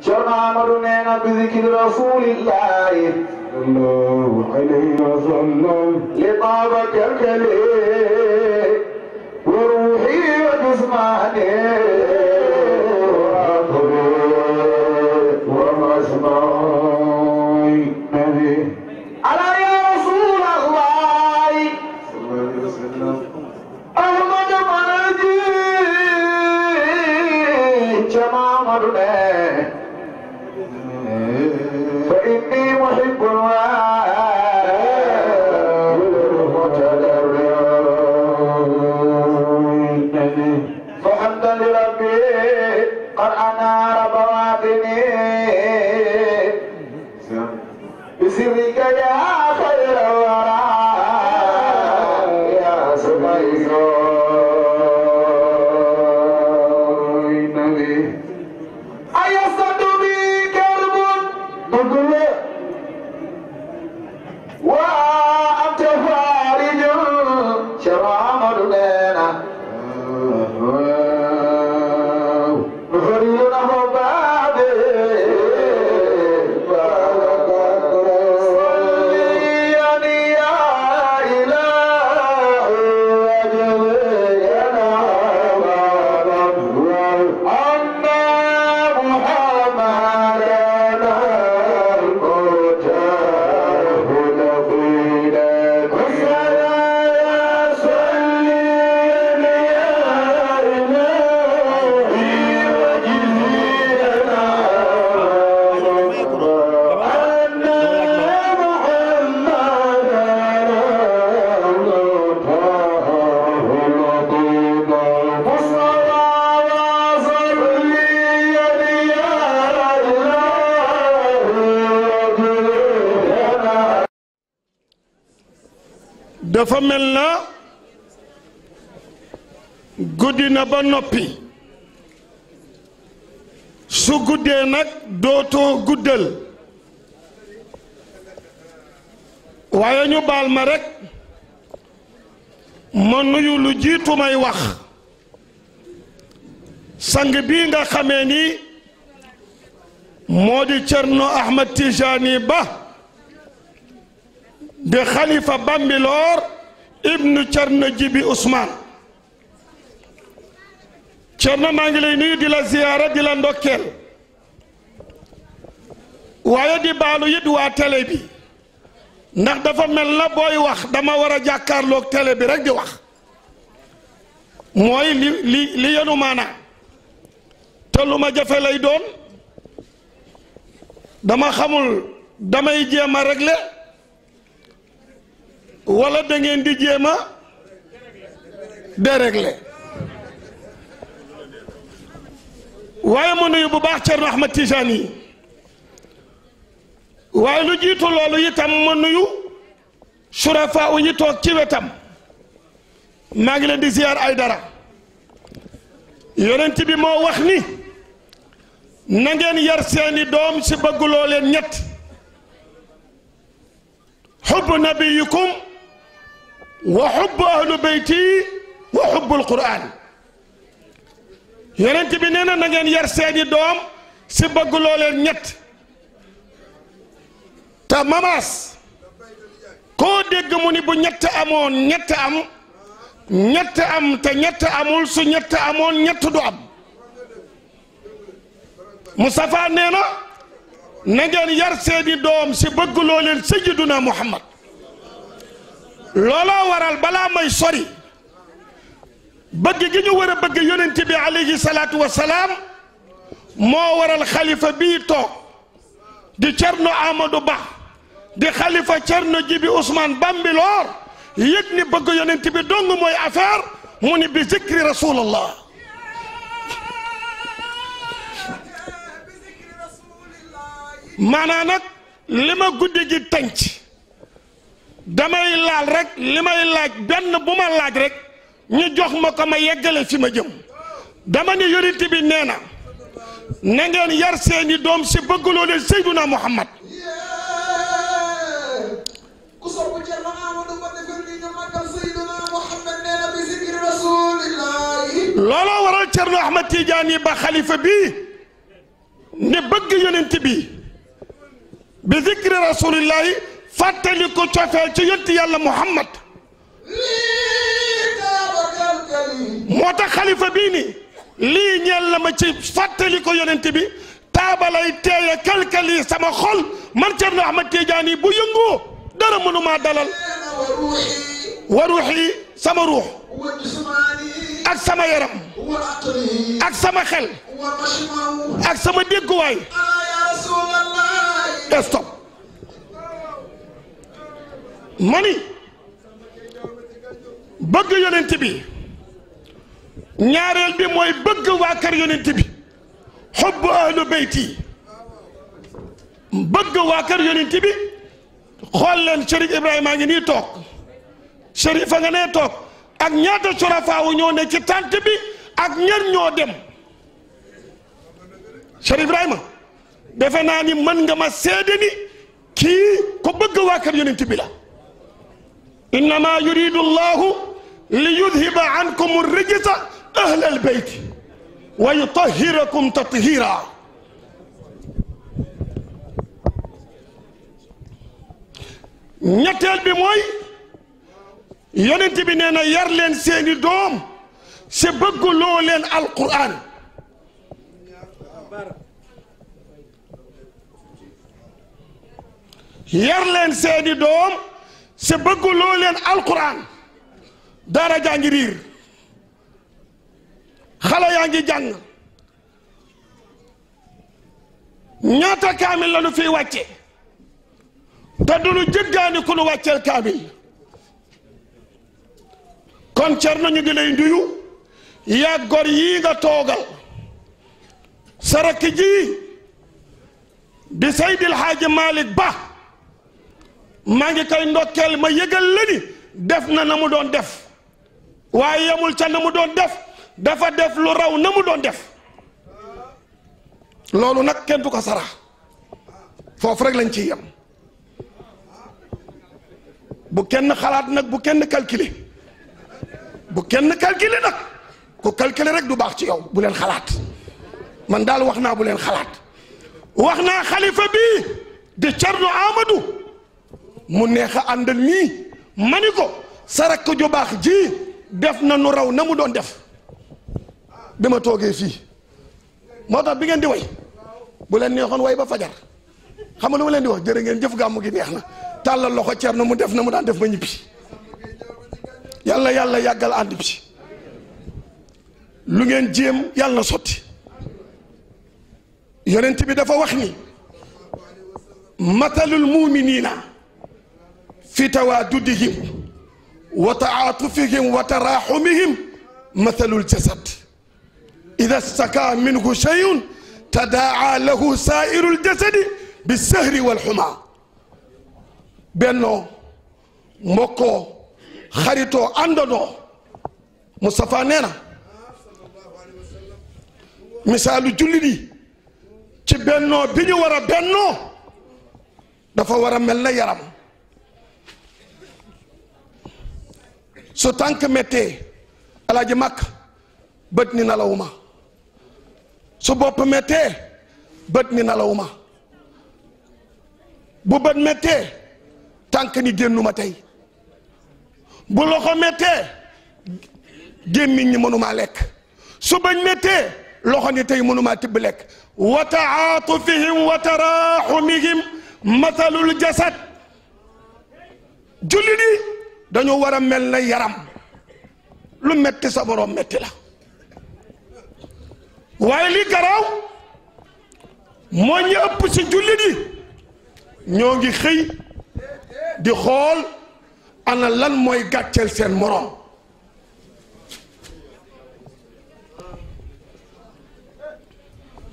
شرعنا بذكر رسول الله صلى الله عليه وسلم لطابك الكليم وروحي وجسماني وعقلي ومسمعي نبي على يا رسول الله صلى الله عليه وسلم أحمد منجي جمامرنا فإني محب فحمدا لربي قد أنار بواطني بسرك يا خير الورى يا سبيل النبي أيصد بي كرب بقول وأنت فارج شرع مدلنا نفرينا بابي صليني يا إلهي وجزينا أن محمدنا المرتاح لقينا كسرى صليني يا إلهي وجزينا أن dafa mel na guddi na ba noppi su guddee nag dootoo guddal waaye ñu baal ma rekk ma nuyu lu jiitu may wax sang bii nga xamee ni moo di Cerno Ahmad Tijani Ba de Khalifa Bambilor ibnu Cerno Jibi Ousmane Cerno maa ngi lay nuyu di la ziyaara di la ndokkeel waaye di baalu it waa télé bi ndax dafa mel na booy wax dama war a jàkkaarloog télé bi rek di wax mooy li yenu maanaa te lu ma jafe lay doon dama xamul damay jéem a régler wala da ngeen di jéem a dérégler waaye ma nuyu bu baax Cerno Ahmad Tijani waaye lu jiitu loolu itam ma nuyu surafa u ñi toog ci wetam maa ngi leen di ziyaar ay dara yonent bi moo wax ni na ngeen yar seeni doom si bëgguloo leen ñett xubbu nabiyukum wa xubbu ahlu beyti wa xubbul quraan yonent bi nee na na ngeen yar seeni doom si bëgguloo leen ñett te mamaas koo dégg mu ni bu ñett amoon ñett am ñett am te ñett amul su ñett amoon ñett du am Mustafa nee na na ngeen yar seeni doom si bëgguloo leen sayyiduna Muhammad looloo waral balaa may sori bëgg gi ñu war a bëgg yonent bi alayhi salaatu wa salaam moo waral xalifa bii toog di Cerno Amadou Ba di xalifa Cerno Jibi Ousmane Bambilor yëg ni bëgg yonent bi dong mooy affaire mu ni bi zikri rasulallah maanaa nag li ma guddi gi tënc damay laal rek li may laaj benn bu ma laaj rek ñu jox ma ko ma yeggale fi ma jëm dama ne yonent bi nee na na ngeen yar seeni doom si bëggloo leen Seyduna Muhammad ku sopp Cerno Amadou Ba defal ni ñu màggal Seyduna Muhammad nee na bi zikri rasulillahi looloo waral Cerno Ahmad Tijaani Ba xalifa bi ne bëgg yonent bi bi zikri rasulillahi fàttali ko cofeel ci yonent yàlla Muhammad moo tax xalifa bii ni lii ñeel la ma ci fàttali ko yonent bi taabalay teeye kalkali sama xol man Cerno Ahmad Tijaani bu yëngoo dara mënumaa dalal wa ruuxi sama ruux ak sama yaram ak sama xel ak sama dégguwaay stop mani bëgg yonent bi ñaareel bi mooy bëgg waa kër yonent bi xubbu ahlu beyti bëgg waa kër yonent bi xool leen Chérif Ibrahima ngi nii toog Chérif a nga nee toog ak ñaata surafaawu ñoo ne ci tànt bi ak ñar ñoo dem Chérif Ibrahima defe naa ni mën nga ma seede ni kii ko bëgg waa kër yonent bi la innama yuridu llahu li yudhiba ankum rijsa ahla albeyti wa yutahhirakum tathira ñetteel bi mooy yonent bi nee na yar leen seeni doom si bëgg loo leen alquran yar leen seeni doom si bëgg loo leen alquran daara jaa ngi riir xale yaa ngi jàng ñaata kaamil la nu fiy wàcce te du nu jëggaani ku nu wàcceel kaamil kon Cerno ñu ngi lay nuyu yaa gor yii nga toogal saraki ji di Seydil Haaji Malick Ba maa ngi koy ndokkeel ma yëgal la ni def na mu doon def waaye yemul ca na mu doon def dafa def lu raw na mu doon def loolu nag kenn du ko sara foofu rek lañ ciy yem bu kenn xalaat nag bu kenn calculer bu kenn calculer nag ku calculer rek du baax ci yow bu leen xalaat man daal wax naa bu leen xalaat wax naa xalifa bii di Cerno Amadou mu neex a àndal nii ma ni ko sarak ko ju baax ji def na nu raw na mu doon def bi ma toogee fii moo tax bi ngeen di way bu leen neexoon way ba fajar xam nga lu ma leen di wax jërë ngeen jëf gàmmu gi neex na tàllal loxo Cerno mu def na mu daan def ba ñibbi yàlla yàlla yàggal ànd bi lu ngeen jéem yàlla na sotti yonent bi dafa wax ni matalul muminina fi tawaadudihim wa taatufihim wa taraxumihim mathalul jasad ida staka minhu shay'un tadaa lahu saa'irul jasadi bisahri walxuma bennoo mbokkoo xaritoo àndandoo Moustapha nee na misaalu jullit yi ci bennoo bi ñu war a bennoo dafa war a mel na yaram su tànk méttee alaaji màkk bët ni nalawuma su bopp méttee bët ni nalawuma bu bët méttee tànk ni génnuma tey bu loxo méttee gémmiñ ñi mënumaa lekk su bañ méttee loxo ni tey mënumaa tibb lekk wa taatufihim wa taraxumihim mathalul jasad jullit yi dañoo war a mel na yaram lu metti sa borom metti la waaye li garaaw moo ñu ëpp ci jullit yi ñoo ngi xëy di xool ana lan mooy gàcceel seen morom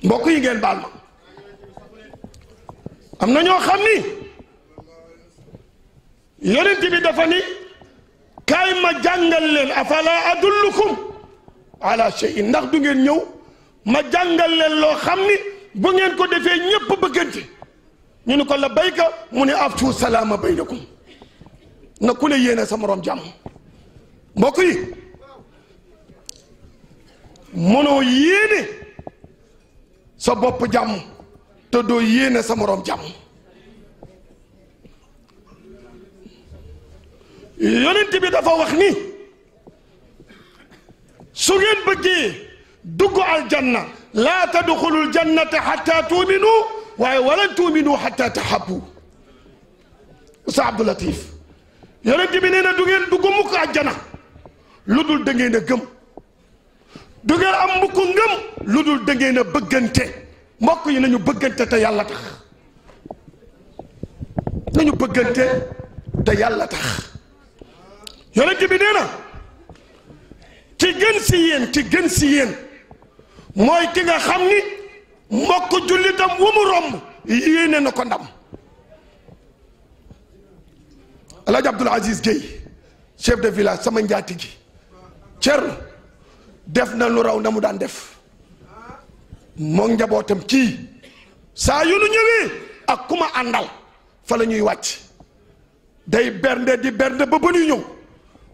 mbokk yi ngeen baal ma am na ñoo xam ni yonent bi dafa ni kaay ma jàngal leen afala adullukum ala shay'in ndax du ngeen ñëw ma jàngal leen loo xam ni bu ngeen ko defee ñépp bëggante ñu ni ko la bayka mu ne aftu salaama baynakum na ku ne yéene sa morom jàmm mbokk yi mënoo yéene sa bopp jàmm te doo yéene sa moroom jàmm. yonent bi dafa wax ni su ngeen bëggee dugg aljanna laa tadxulul jannata xatta tuuminu waaye walan tuuminu xatta tahabbu. Oustaz Abdou Latif yonent bi nee na du ngeen dugg mukk àjjana lu dul da ngeen a gëm, du ngeen am mukk ngëm lu dul da ngeen a bëggante. mbokk yi nañu bëggante te yàlla tax, nañu bëggante te yàlla tax. yonent bi nee na ki gën si yéen, ki gën si yéen mooy ki nga xam ni mbokk jullitam wu mu romb yéene na ko ndam. Alaaji Abdoul Aziz Gueye chef de village sama njaati gi Thierno def na lu raw na mu daan def moom njabootam kii saa yu nu ñëwee ak ku ma àndal fa la ñuy wàcc day bernde di bernde ba ñuy ñëw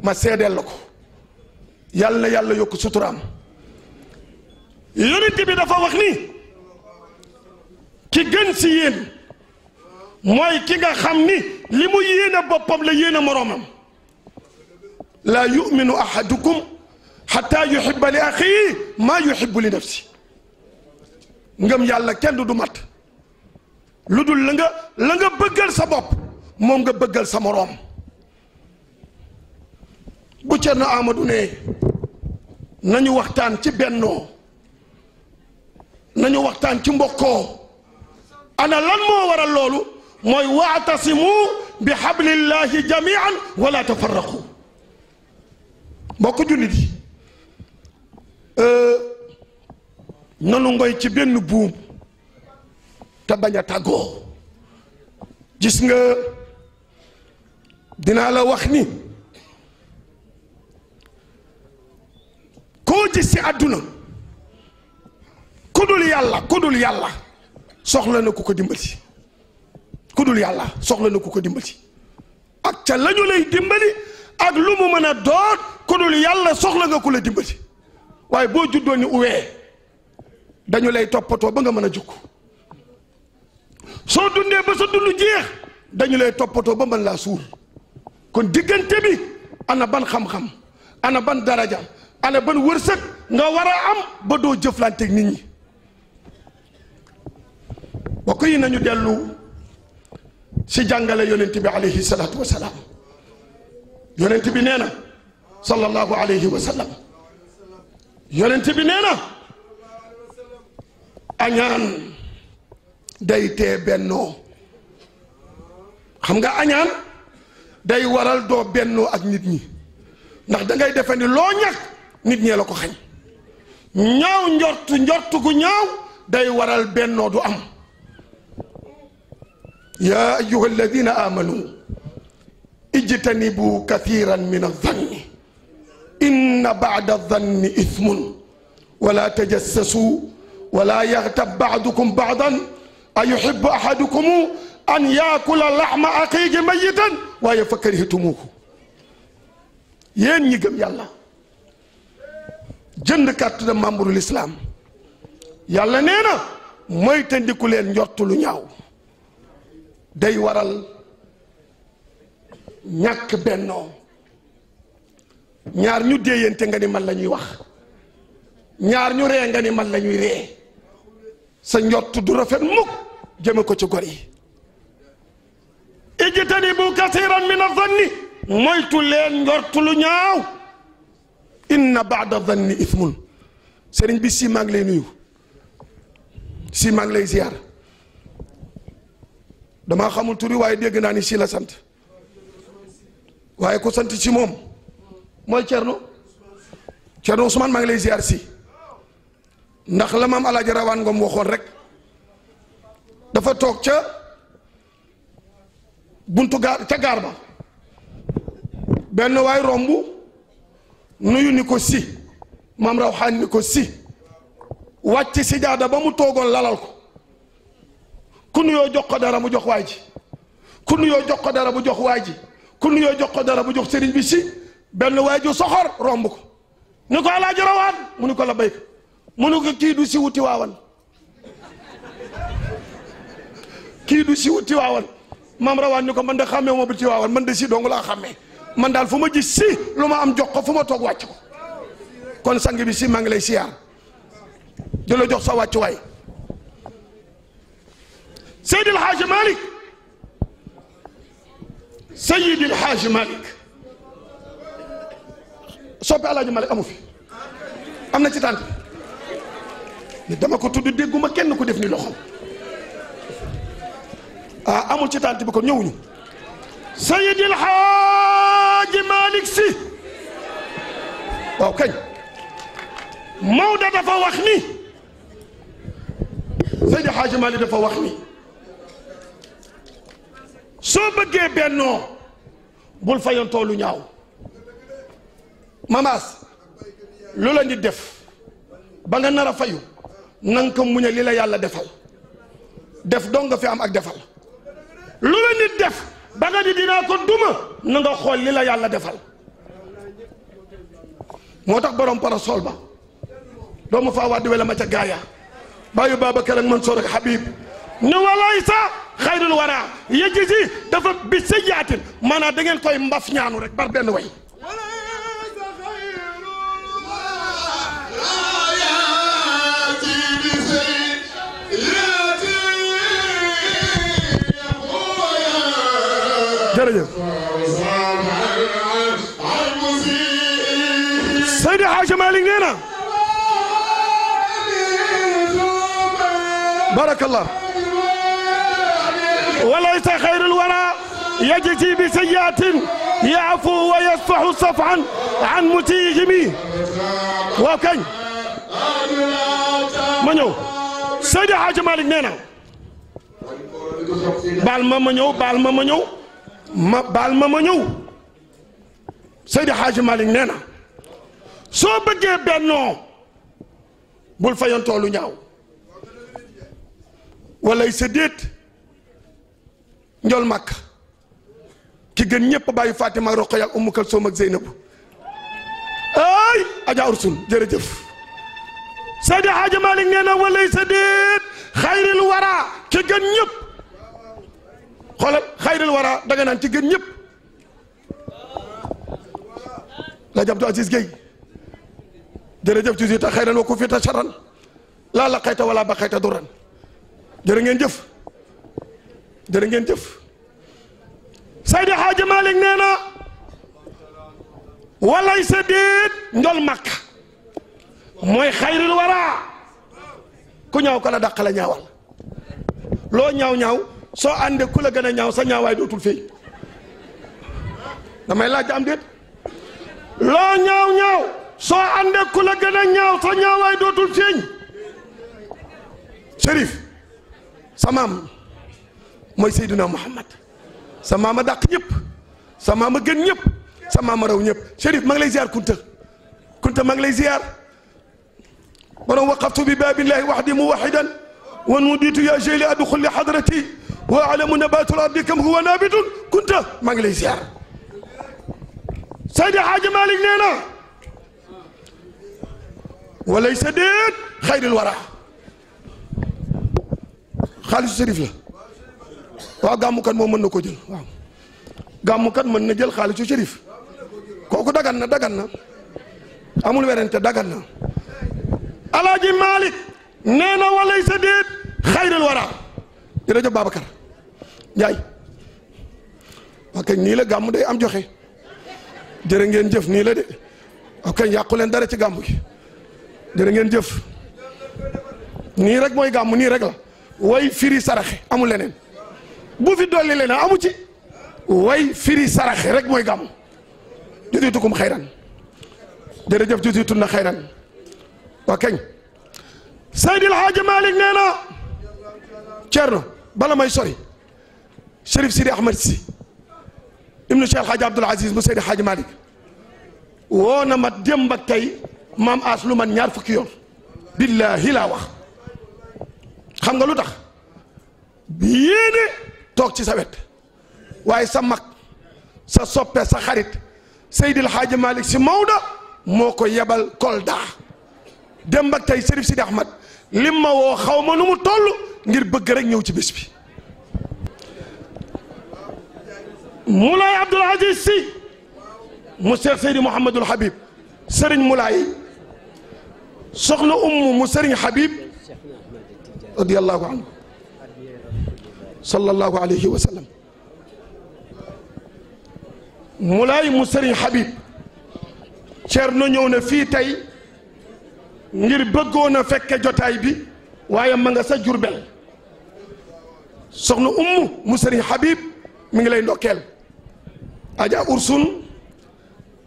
ma seedeel la ko. yàlla na yàlla yokk suturaam. yonent bi dafa wax ni ki gën si yéen mooy ki nga xam ni li mu yéene boppam la yéene moroomam. laa yuminu ahadukum xataa yuhibba li axihi maa yuhibbu li nafsi. ngëm yàlla kenn du mat lu dul la nga bëggal sa bopp moom nga bëggal sa moroom. bu Cerno Amadou ne nañu waxtaan ci bennoo, nañu waxtaan ci mbokkoo, ana lan moo waral loolu mooy waatasimu bi hablillahi jamian wala tafarraqu. mbokk jullit yi nanu ngoy ci benn buum te bañ a tàggoo. gis nga dinaa la wax ni koo gis ci àdduna ku dul yàlla soxla na ku ko dimbali. ku dul yàlla soxla na ku ko dimbali ak ca lañu lay dimbali ak lu mu mën a doon ku dul yàlla soxla nga ku la dimbali. waaye boo juddoo ni uwee dañu lay toppatoo ba nga mën a jukk. soo dundee ba sa dund jeex dañu lay toppatoo ba mën laa suur. kon diggante bi ana ban xam-xam, ana ban daraja, ana ban wërsëg nga war a am ba doo jëflanteeg nit ñi. bokk yi nañu dellu si jàngale yonent bi alayhi salaatu wa salaam. yonent bi nee na sallallahu alayhi wa sallam, yonent bi nee na añaan day tee bennoo. xam nga añaan day waral doo bennoo ak nit ñi ndax da ngay defe ni loo ñàkk nit ñee la ko xañ. ñaaw njort gu ñaaw day waral bennoo du am. yaa ayyuha alladina amanu ijtanibu kathiran min adh-dhanni inna ba'da adh-dhanni ithmun wala tajassasu wala yaghtab ba'dukum ba'dan ayuhibbu ahadukum an yaakula laxma axiihi mayitan waaye fa karihtumuuhu. yéen ñi gëm yàlla jënd carte de membre de l'islam yàlla nee na mooy tandiku leen njortu lu ñaaw day waral ñàkk bennoo. ñaar ñu déeyante nga ni man la ñuy wax, ñaar ñu ree nga ni man la ñuy ree, sa njort du rafet mukk jëme ko ci gor yi. ijtanibu kasiran min adh-dhanni moytu leen njort lu ñaaw. inna ba'da adh-dhanni ithmun. sëriñ bi si maa ngi lay nuyu, si maa ngi lay ziar. damaa xamul turi waaye dégg naa ni si la sant, waaye ku sant ci moom mooy Thierno Ousmane. maa ngi lay ziar si ndax la maam Alaaji Rawaan Ngom waxoon rek, dafa toog ca buntu gaar ca gaar ba benn waay romb nuyu ni ko si, maam Rawaan ni ko si, wàcc si jaada ba mu toogoon lalal ko. ku nuyoo jox ko dara mu jox waay ji, ku nuyoo jox ko dara mu jox waay ji, ku nuyoo jox ko dara mu jox sëriñ bi si. benn waay ju soxor romb ko ni ko Alaaji Rawaan mu ni ko la béyk mu ni ko kii du si wuti waawan kii du siw Tiwaawan maam rawaan ñu ko man de xàmmee ma bu Tiwaawan man de si dong laa xàmmee man daal fu ma gis si lu ma am jox ko fu ma toog wàcc ko kon sang bi si maa ngi lay siyaar di la jox sa wàccuwaay Seydil Hadji Malick Seydil Hadji Malick soppe Alaaji Malick amu fi am na ci tànt bi dama ko tudd dégguma kenn ku def ni loxo ah amul ci tànt bi ko ñëwuñu Seydil Hadji Malick Sy waaw kañ Maodo dafa wax ni Seydil Hadji Malick dafa wax ni soo bëggee bennoo bul fayantoo lu ñaaw mamaas lu la nit def ba nga nar a fayu nanga ko muñe li la yàlla defal def dong nga fi am ak defal lu la nit def ba nga di dinaa ko duma na nga xool li la yàlla defal moo tax borom parasol ba doomu faa waddi wala ma ca gaaya bàyyu Babacar ak Mansour ak Habib ni walaysa xayrul wara yejisi dafa bi sayaatin maanaam da ngeen koy mbaf ñaanu rek bar benn way jërëjëf Seydi Hadji Malick nee na barakallah walaysa xayrul wara yajzi bi sayyi'atin ya'fu wa yasfahu safhan an mutiihimi waaw kañ ma ñëw Seydi Hadji Malick nee na baal ma ñëw baal ma ñëw baal ma ñëw Seydi Hadji Malick nee na soo bëggee bennoo bul fayantoo lu ñaaw walay sa déet njol màkk ki gën ñëpp bàyyi Fatima Roqaya ak Umu Kalsoom ak Zeynab ay Adja Ursun jërëjëf Seydi Hadji Malick nee na walay sa déet xayril wara ki gën ñëpp xoolal xayril wara danga naan ci gën ñëpp la jabtu Aziz Gueye jërëjëf ci ta xayran wa ku fi ta sharan laa la xayta wala ba xayta duran jërë ngeen jëf jërë ngeen jëf Seydi Hadji Malick nee na walay sa déet njol makk mooy xayril wara ku ñaaw ko la dàq la ñaawal loo ñaaw ñaaw soo àndee ku la gën a ñaaw sa ñaawaay dootul feeñ damay laaj am déet loo ñaaw ñaaw soo àndee ku la gën a ñaaw sa ñaawaay dootul feeñ Chérif sa maam mooy Seydina Muhammad sa maam a dàq ñëpp sa maam a gën ñëpp sa maam a raw ñëpp Chérif maa ngi lay ziar Kunta maa ngi lay ziar borom waqaftu bi baabillahi waxdi muwaxidan wa nuditu ya jeli adxul li xadrati wa alamu nabatul ardi kam huwa nabitun Kunta maa ngi lay ziar Seydi Hadji Malick nee na walay sa déet xayril wara xaalisu Chérif la waaw gàmmukat moom mën na ko jël waaw gàmmukat mën na jël xaalisu Chérif kooku dagan na amul werante dagan na Alaaji Malick nee na walay sa déet xayril wara jërëjëf Babacar Njaay waa kañ nii la gàmmu day am joxe jërë ngeen jëf nii la de ok yàqu leen dara ci gàmmu gi jërë ngeen jëf nii rek mooy gàmmu nii rek la way firi saraxe amul leneen bu fi dolli leneen amu ci way firi saraxe rek mooy gàmmu jutiitukum xayran jërëjëf jutiitun na xayran waa kañ Seydil Hadji Malick nee na Cerno bala may sori Chérif Sidi Ahmed Sy ibnu Cheikh Hadji Abdoul Aziz mu Seydi Hadji Malick woo na ma démb ak tey maam as lu man ñaar fukki yoon billaahi laa wax xam nga lu tax yéene toog ci sa wet waaye sa mag sa soppe sa xarit Seydil Hadji Malick Sy Maodo moo ko yebal Kolda démb ak tey Chérif Sidi Ahmed lim ma woo xaw ma nu mu toll ngir bëgg rek ñëw ci bés bi Moulay Abdoul Aziz Sy mu Cheikh Seydi Mouhamadul Habib Serigne Moulay soxna Ummu mu Serigne Habib radiyallahu anhu sallallahu alayhi wa sallam Moulay mu Serigne Habib Ceerno ñëw na fii tey ngir bëggoon a fekke jotaay bi waaye ma nga sa Jurbel soxna Ummu mu Serigne Habib mi ngi lay ndokkeel Adja Ursun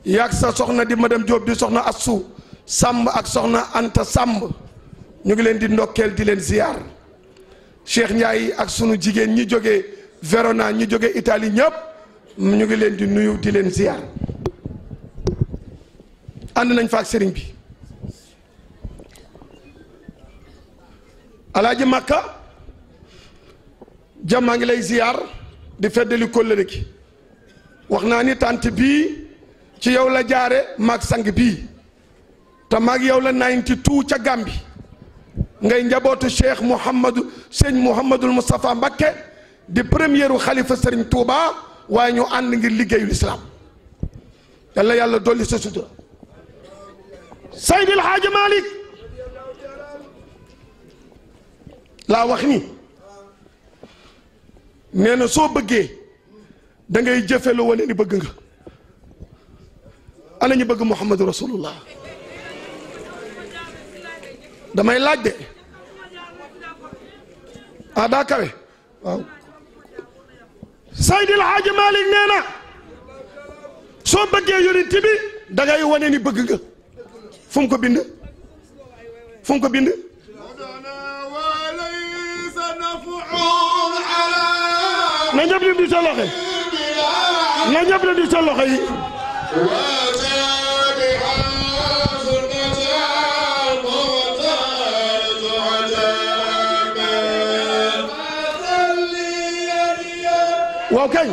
yaag sa soxna di madame Diop di soxna Assou Samb ak soxna Anta Samb ñu ngi leen di ndokkeel di leen ziyaar Cheikh Ndiaye ak sunu jigéen ñi jógee Verona ñi jógee Italie ñëpp ñu ngi leen di nuyu di leen ziyaar ànd nañ fa ak sëriñ bi Alaaji Makka jàmmaa ngi lay ziyaar di feddali kóllëre gi wax naa ni tànt bii ci yow la jaare maag sang bii te maag yow la 92 ca Gàmbi ngay njabootu Cheikh Mouhamadou sëñ Mouhamadul Moustapha Mbakke di premièru xalifa Serigne Touba waaye ñu ànd ngir liggéeyu lislaam yàlla yàlla dolli sa sutura Seydil Hadji Malick laa wax ni nee na soo bëggee da ngay jëfe lu wane ni bëgg nga ana ñu bëgg Muhammadu Rasulullah damay laaj de daa kawe waaw Seydil Hadji Malick nee na soo bëggee yonent bi da ngay wane ni bëgg nga fu mu ko bind fu mu ko bind na ñëpp lim di sa loxo na ñëpp lim di sa loxo yi waaw kañ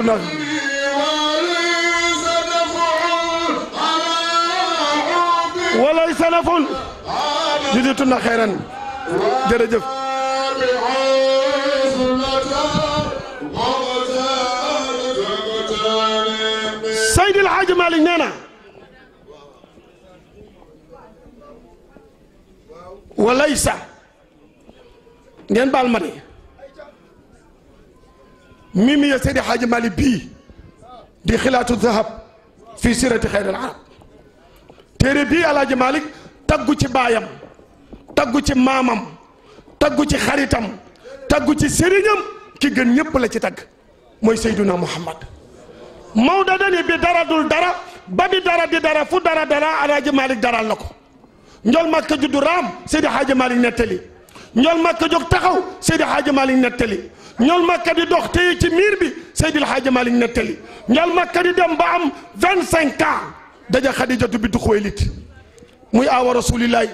nag walay sanafun jiditu na xeyran jërëjëf Seydil Hadji Malick nee na walaysa ngeen baal ma de mimi ya Seydi Hadji Malick bii di xilaatu zahab fii sirati xayril arab téere bii Alaaji Malick taggu ci baayam taggu ci maamam taggu ci xaritam taggu ci sëriñam ki gën ñëpp la ci tagg mooy Seyduna Muhammad Maodo dani bi dara dul dara ba bi dara di dara fu dara dara Alaaji Malick daral na ko njol Makka juddu raam Seydi Hadji Malick nettali njol Makka jóg taxaw Seydi Hadji Malick nettali ñool Makka di dox téye ci miir bi Seydil Hadji Malick nettali ñool Makka di dem ba am 25 ans daja Xadijatu bintu Xuwaylid muy aawa rasulillahi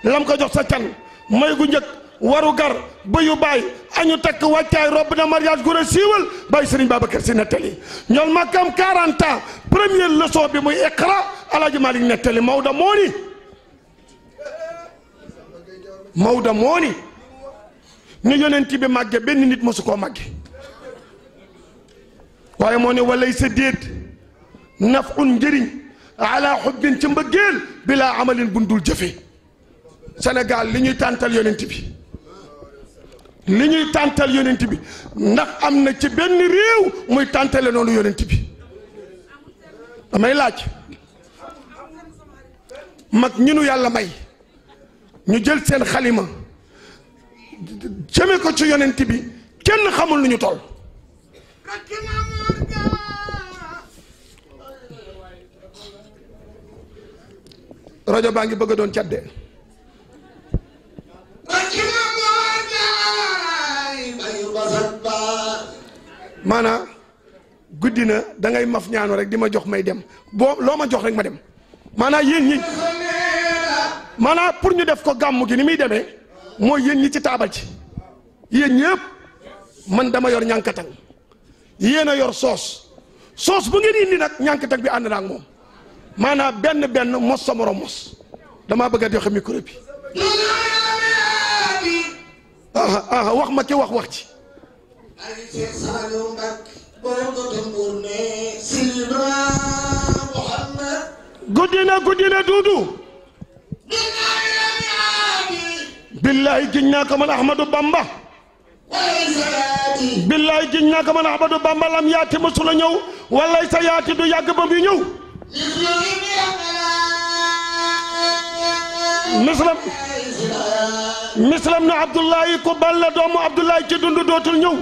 lam ko jox sa can may gu njëkk waru gar bëyu baay añu takk wàccaay robb na mariage gu a siiwal bàyyi Serigne Babacar Sy nettali ñool Makka am 40 ans première leçon bi muy Iqra Alaaji Malick nettali Maodo moo ni ni yonent bi màgge benn nit mosu koo màgge waaye moo ne walay sa déet nafun njëriñ ala xubbin ci mbëggeel bilaa amalin bundul jëfe Sénégal li ñuy tàntal yonent bi ndax am na ci benn réew muy tàntale noonu yonent bi damay laaj mag ñi nu yàlla may ñu jël seen xalima jëme ko ci yonent bi kenn xamul lu ñu toll rajo baa ngi bëgg a doon cadde maanaam guddi na da ngay maf ñaanu rek di ma jox may dem boo loo ma jox rek ma dem maanaam yéen ñi maanaam pour ñu def ko gàmmu gi ni muy demee mooy yéen ñi ci taabal ci yéen ñëpp man dama yor ñànkatan yéen a yor soos soos bu ngeen indi nag ñànktak bi ànd na ak moom maanaam benn mos sa morom mos damaa bëgg a joxe micro bi wax ma ki wax ci guddi na duudu billahi giñ naa ko man Ahmadou Bamba billahi giñ naa ko man Ahmadou Bamba lam yaati mësula ñëw walay sa yaati du yàgg ba muy ñëw mislam na Abdullahi ku balla doomu Abdullahi ci dund dootul ñëw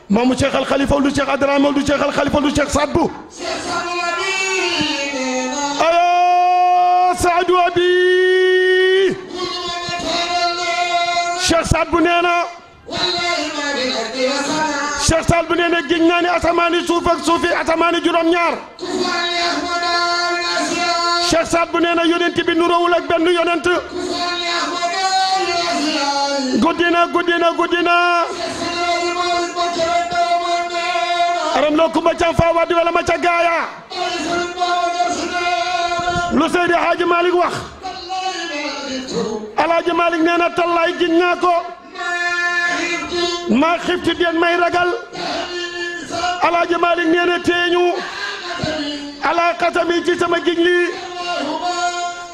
maamu Cheikh Al Khalifa du Cheikh Adrame du Cheikh Al Khalifa du Cheikh Saad Bou ayo Saadu abi Cheikh Saad Bou nee na Cheikh Saad Bou nee na giñ naa ne asamaani suuf ak suufi asamaani juróom-ñaar Cheikh Saad Bou nee na yonent bi nuróowul ak benn yonent guddi na aram loo kumba cam fa waddi wala ma ca gaaya lu Seydi Haaji Malick wax Alaaji Malick nee na tallaay giñ naa ko maa xifti den may ragal Alaaji Malick nee na teeñu ala xasami ci sama giñ lii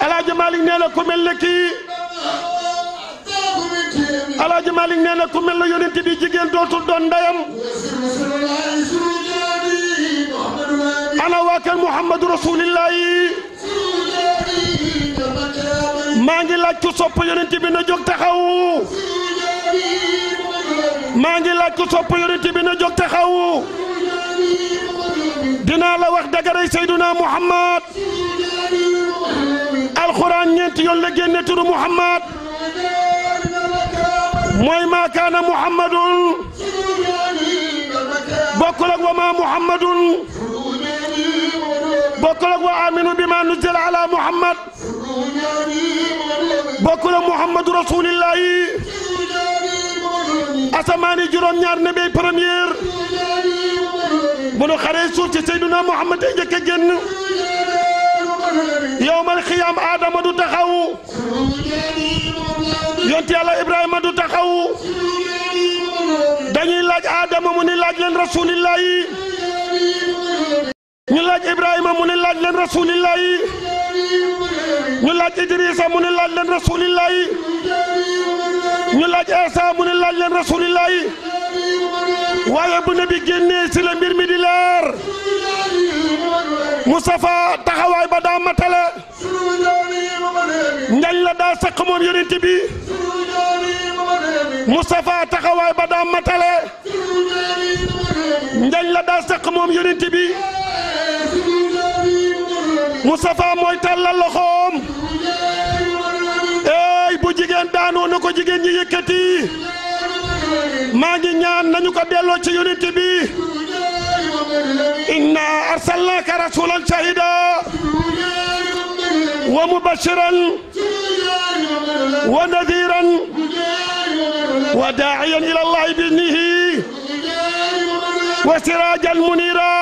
Alaaji Malick nee na ku mel ne kii Alaaji Malick nee na ku mel ne yonent bi jigéen dootul doon ndeyam ana waa kër Muhammadu Rasulillahi maa ngi laaj ku sopp yonent bi na jóg taxaw maa ngi laaj ku sopp yonent bi na jóg taxaw dinaa la wax dagaray Seyduna Muhammad alxuraan ñeenti yoon la génne turu Muhammad mooy maa kaana Muhammadun bokkul ak wa maa Muhammadun bokkul ak wa aminu bima nuzila ala Muhammad bokkul ak Muhammadu Rasulillahi asamaani juróom-ñaar ne bay première bu nu xaree suuf ci Seyduna Muhammad ay njëkk a génn yowmal xiyaam Adama du taxaw yonti Yàlla Ibrahima du taxaw dañuy laaj Adama mu ni laaj leen Rasulillahi ñu laaj Ibrahima mu ni laaj leen Rasulillahi ñu laaj Idrissa mu ni laaj leen Rasulillahi ñu laaj Isa mu ni laaj leen Rasulillahi waaye bu nabi génnee si la mbir mi di leer Mustafa taxawaay ba daa matale njañ la daa sëq moom yonent bi Mustafa taxawaay ba daa matale njañ la daa sëq moom yonent bi Mustafa mooy tàllal loxoom ey bu jigéen daanoo na ko jigéen ñi yëkkati maa ngi ñaan nañu ko delloo ci yonent bi inna arsalnaka rasulan shahida wa mubashiran wa nadhiran wa da'iyan ila allahi biiznihi wa sirajan munira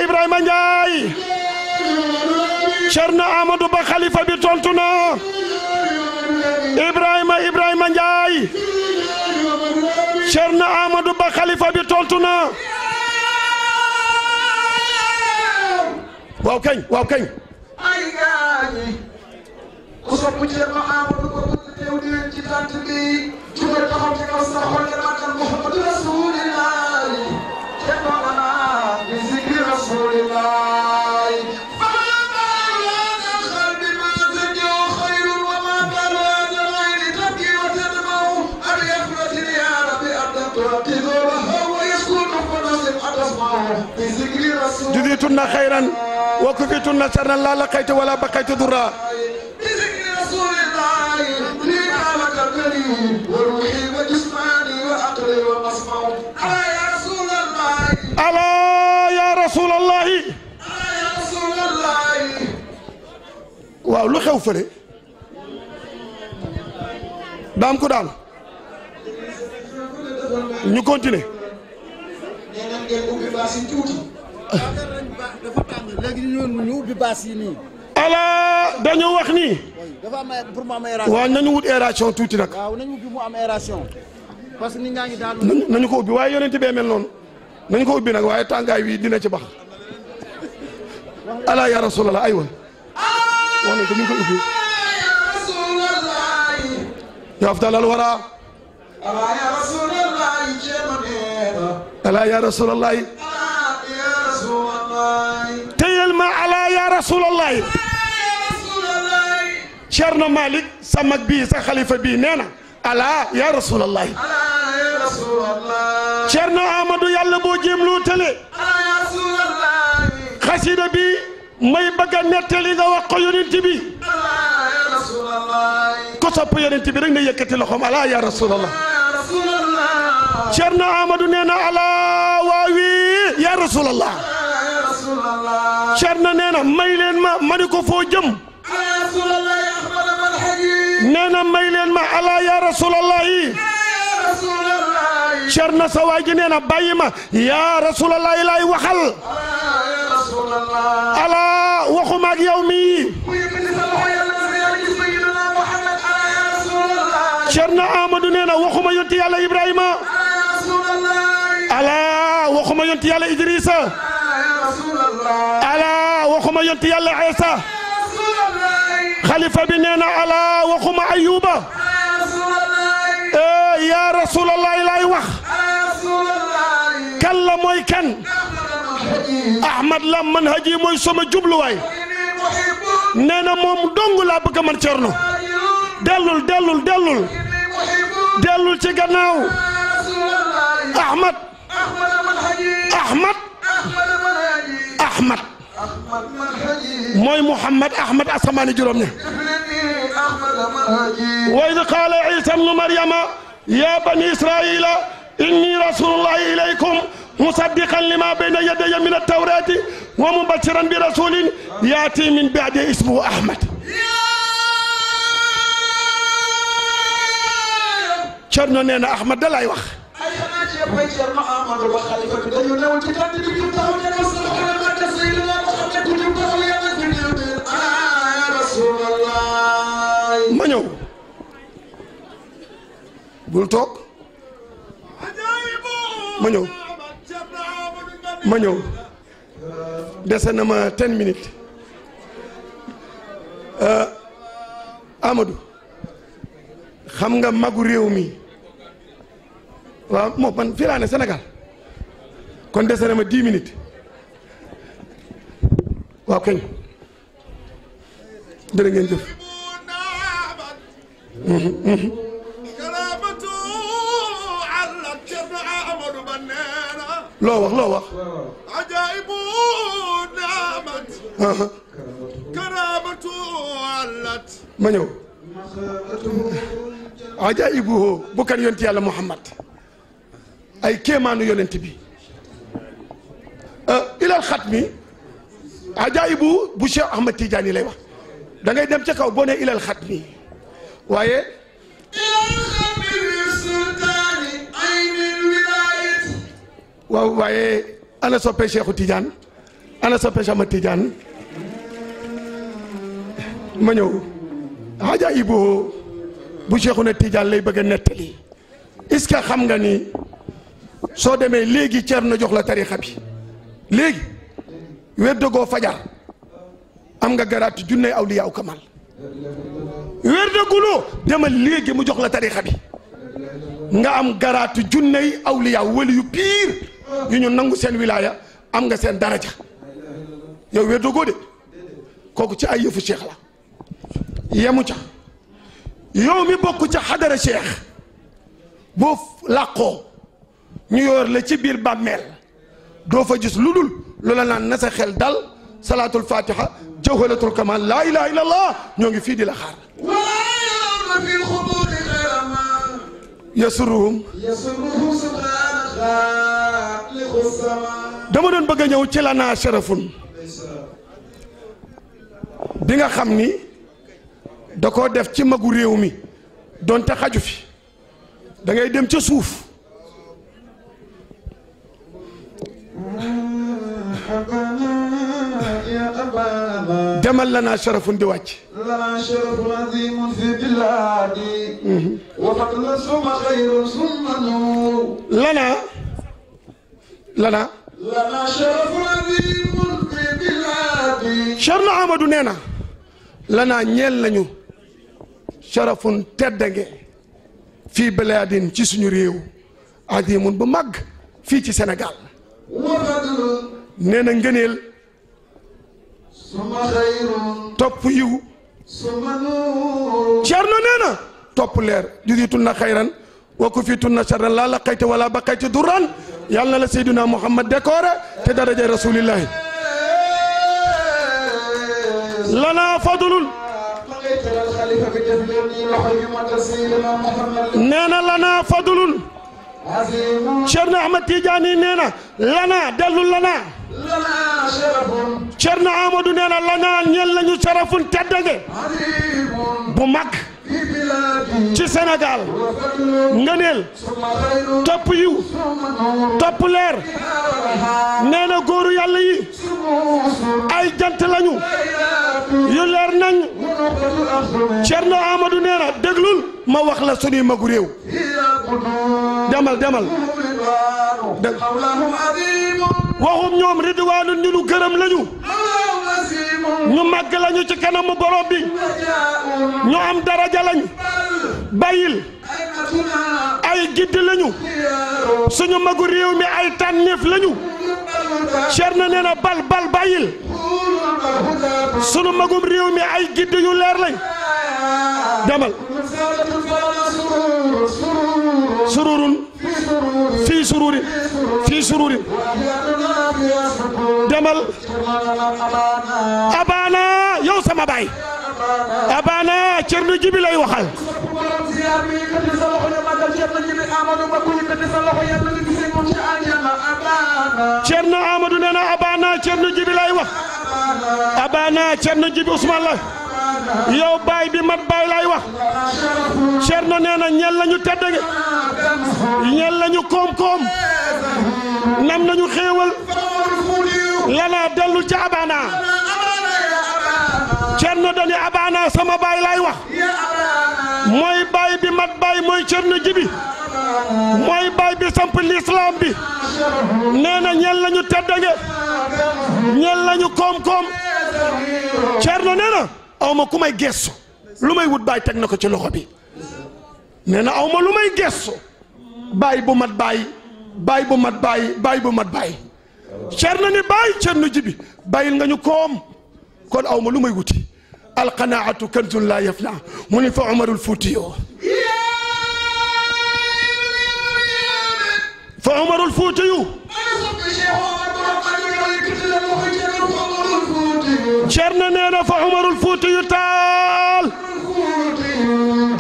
Ibrahima Njaay Cerno Amadou Ba xalifa bi tontu na Ibrahima Njaay Cerno Amadou Ba xalifa bi tontu na waaw kañ ay gaay ku sopp Cerno Amadou Ba bëgg teew di leen ci tant bi jugal taxaw ci kaw sa xol te màggal Muhammadu Rasulillahi Cerno ana bi zikri Rasulillahi جزيتنا خيرا وكفيتنا شرا لا لقيت ولا بقيت ضرا بذكر رسول الله لي قالك الكريم وروحي وجسماني وعقلي ومسمعي ألا يا رسول الله ألا يا رسول الله ألا يا رسول الله waaw lu xew fële daam ko daal ñu continuer nee na ngeen ubbi baas yi tuuti. dafa tàng léegi ñu ubbi baas yi nii. ala dañu wax ni dafa am pour mu am aération. waaw nañu wut aération tuuti nag waaw nañu ubbi mu am aération. parce que nit ñaa ngi daal. nañu ko ubbi waaye yonent bee mel noonu nañu ko ubbi nag waaye tàngaay wi dina ci bax ala ya rasulallah aywa wax nañ ko ñu ngi koy ubbi ya afdalal wara ala ya rasulallah teyel ma ala ya rasulallah Cerno Malick sa mag bii sa xalifa bii nee na ala ya rasulallah Cerno Amadou yàlla boo jéem loo tële xasida bi may bëgg a nettali nga wax ko yonent bi ko sopp yonent bi rek na yëkkati loxoom ala ya rasulallah Cerno Amadou nee na ala waawi ya rasulallah Cerno nee na may leen ma ni ko foo jëm nee na may leen ma ala ya rasulallah yi Cerno sa waay ji nee na bàyyi ma ya rasulallah yi laay waxal ala waxuma ak yow mi Cerno Amadou nee na waxuma yonti yàlla Ibrahima ala waxuma yonti yàlla Idrissa ala waxuma yonti yàlla Isa xalifa bi nee na ala waxuma Ayuba ya rasulallah laay wax kan la mooy kan Ahmad la manhaji mooy sama jubluwaay nee na moom dong laa bëgg man Cerno dellul ci gannaaw Ahmad mooy Muhammad Ahmad asamaani juróom ña wa id qaala Isa ibnu Maryama ya bani Israila inni rasulullahi ilaykum musaddiqan lima bayna yadayya min at-tawrati wa mubashiran bi rasulin yaati min ba'di ismuhu Ahmad Cerno nee na Ahmad da lay wax ma ñëw bul toog ma ñëw dese na ma 10 minutes Amadou xam nga magu réew mi waaw moom man fii laa ne Sénégal kon dese na ma 10 minutes waaw kañ dërë ngeen jëf loo wax ajaa'ibu naamat karaamatu allat ma ñëw ajaa'ibu bu kan yonent yàlla Muhammad ay kéemaanu yonent bi ilal xatmi ajaa'ibu bu Cheikh Ahmad Tidiane lay wax da ngay dem ca kaw boo ne ilal xatmi waaye waaw waaye ana soppe Cheikhu Tidiane ana soppe Cheikh Ahmad Tidiane ma ñëw ajaa'ibu bu Cheikhuna Tidiane lay bëgg a nettali est-ce que xam nga ni soo demee léegi Cerno jox la tarixa bi léegi wér dëggoo fajar am nga garaati junney awliyaa kamal wér dëgguloo demal léegi mu jox la tarixa bi nga am garaati junney awliyaa wali yu piir yu ñu nangu seen wilaaya am nga seen daraja yow wér dëggoo de kooku ci ay yëfu Cheikh la yemu ca yow mi bokk ca xadara Cheikh boo làqoo ñu yor la ci biir bàmmeel doo fa gis lu dul loola naan na sa xel dal salaatul fatiha jawharatul kamal laa ilaha illa allah ñoo ngi fii di la xaar yasuruhum dama doon bëgg a ñëw ci la naa sharafun bi nga xam ni da koo def ci magu réew mi donte xaju fi da ngay dem ca suuf demal lana sharafun di wàcc lana sharafun azimun fi biladi wa fadlu suma xayrun summa nuur lana sharafun azimun fi biladi Cerno Amadou nee na lana ñeel nañu sharafun teddange fii bilaadin ci suñu réew azimun bu mag fii ci Sénégal nee na ngëneel topp yiw Cerno nee na topp leer juditunna xayran wa kufitunna sharran laa laqayta wala baqayta durran yàlla na la Seydina Muhammad décoré te daraja rasulillahi lana fadlun nee na lana fadlun Cerno Ahmad Tidiane nee na lana dellu lana Cerno Amadou nee na lana ñeel lañu sarafun teddange bu mag ci Sénégal ngëneel topp yiw topp leer nee na góoru yàlla yi ay jant lañu yu leer nañ Cerno Amadou nee na déglul ma wax la sunuy magu réew demal waxum ñoom ridwaanun ñu nu gërëm lañu ñu màgg lañu ci kanamu borom bi ñu am daraja lañ bàyyil ay gidd lañu suñu magu réew mi ay tànneef lañu Cerno nee na bal bàyyil sunu magum réew mi ay gidd yu leer lañ demal sururun fii sururin demal abana yow sama baay abana Cerno Jibi lay waxal Cerno Amadou nee na abana Cerno Jibi lay wax abana Cerno Jibi Ousmane la yow baay bi mat baay lay wax Cerno nee na ñel lañu teddange ñel lañu koom-koom nam nañu xéewal lana dellu ca abana Cerno dani abana sama baay lay wax mooy baay bi mat baay mooy Cerno Jibi mooy baay bi samp l'islam bi nee na ñel lañu teddange ñel lañu koom-koom Cerno nee na awma ku may gestu lu may wut baay teg na ko ci loxo bi nee na awma lu may gestu baay bu mat baay baay bu mat baay baay bu mat baay Cerno ni baay Cerno Jibi bàyyil nga ñu koom kon awma lu may wuti alqanaatu kanzun laa yafna mu ni fa Umarul Fuutiyu fa Umarul Fuutiyu Cerno nee na fa Umarul Fuutiyu Taal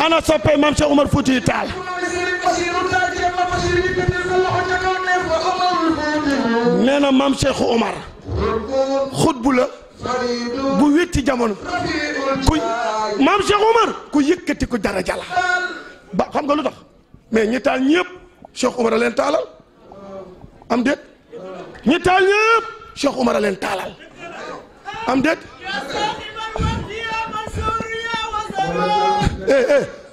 ana soppe maam Cheikh Umar Fuutiyu Taal nee na maam Cheikh Umar xutbu la bu wétti jamono ku maam Cheikh Umar ku yëkkati ku daraja la ba xam nga lu tax mais ñi taal ñëpp Cheikh Umar a leen taalal am déet ñi taal ñëpp Cheikh Umar a leen taalal am déet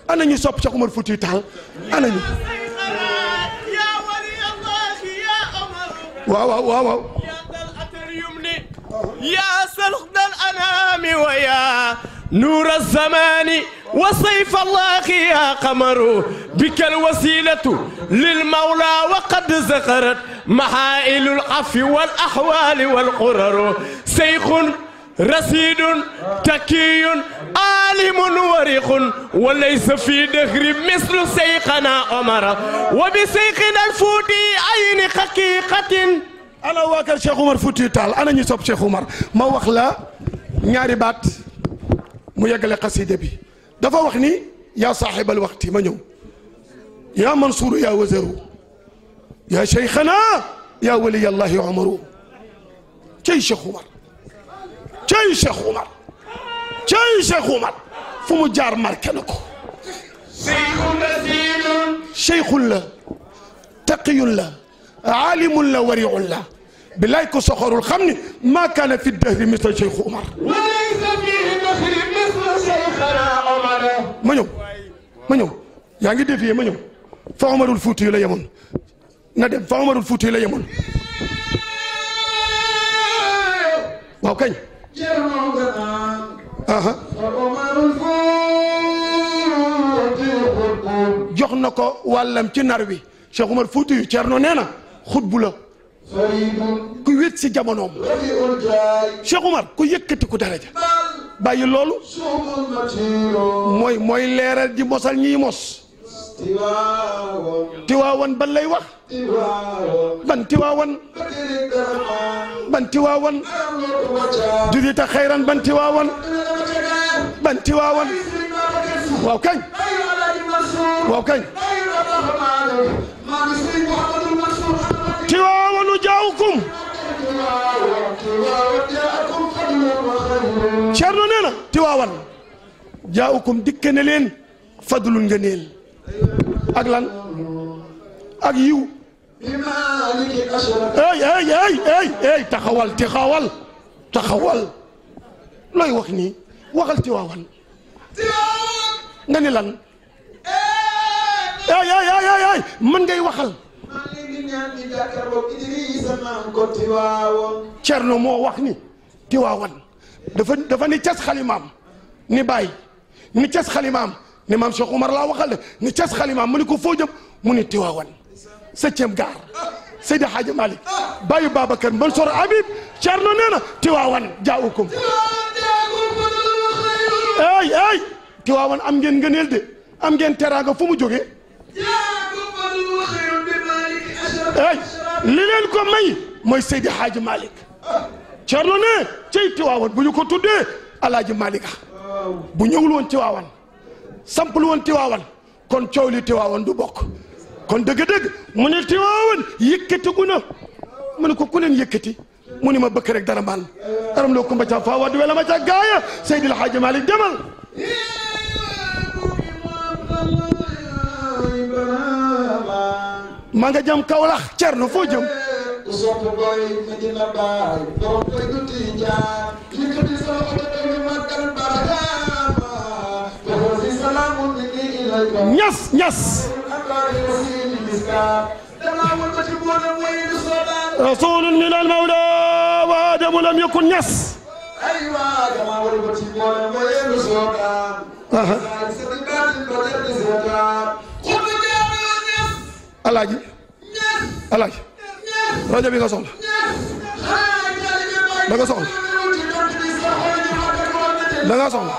ana ñu sopp Cheikh Umar Fuutiyu Taal ana ñu waaw يا سلخد الأنام ويا نور الزمان وسيف الله يا قمر بك الوسيلة للمولى وقد زخرت محائل العفو والأحوال والقرر شيخ رصيد تكي عالم وريق وليس في دهر مثل شيخنا عمر وبشيخنا الفوتي عين حقيقة ana waa kër Cheikh Umar Fuutiyu Taal ana ñu sopp Cheikh Umar ma wax la ñaari baat mu yeggale xasida bi dafa wax ni yaa saaxibal waxti ma ñëw yaa Mansuuru yaa wazaru yaa cheikhana yaa waliyallahi Umaru cey Cheikh Umar cey Cheikh Umar cey Cheikh Umar fu mu jaar marqué na ko cheikhun la taqiyun la aalimun la wariun la bilaay ko soxorul xam ni maa kaana fi dahri misla cheikh Omar ma ñëw yaa ngi défier ma ñëw fa Omarul Fuuti yu la yemoon na dem fa Omarul Fuuti yu la yemoon waaw kañ jox na ko wàllam ci nar wi Cheikh Omar Fuuti yu Ceerno nee na xutbu la ku wét si jamonoom Cheikh Omar ku yëkkati ku daraja bàyyi loolu mooy leeral ji mosal ñiy mos tiwaawan ban lay wax ban tiwaawan judita xayran ban tiwaawan waaw kañ tiwaawanu jaawukum Ceerno nee na tiwaawan jaawukum dikke ne leen fadlun ngëneel ak lan ak yiw ey taxawal looy wax nii waxal tiwaawan nga ni lan ey mën ngay waxal Ceerno moo wax ni tiwaawan dafa ni cas xalimaam ni bàyyi ni cas xalimaam ni maam Cheikh Omar laa waxal de ni cas xalimaam mu ni ko foo jëm mu ni tiwaawan 7e gaar Seydi Hadji Malick bàyyi Babacar Mansour Habib Ceerno nee na tiwaawan jaawukum ey tiwaawan am ngeen ngëneel de am ngeen teraanga fu mu jógee ey li leen ko may mooy Seydi Hadji Malick Ceerno ne cey tiwaawan bu ñu ko tuddee Alaaji Malick bu ñëwul woon tiwaawan sampul woon tiwaawan kon coow li tiwaawan du bokk kon dëgg-dëgg mu ne tiwaawan yëkkati gu na mu ne ko ku leen yëkkati mu ne ma bëkk rek dara maan aram loo kumba ca faa waddu wela ma ca gaaya Seydi El Hadji Malick demal ma nga jëm Kaolack Ceerno foo jëm sopp boy Medina Baay borom koy duti jaar yëkkati sa loxo te ñu màggal barakaama dafa si salaamun minni ilayka ñas rasulun min al mawla wa adamu lam yakun ñas alaaji rajo bi nga soxla da nga soxla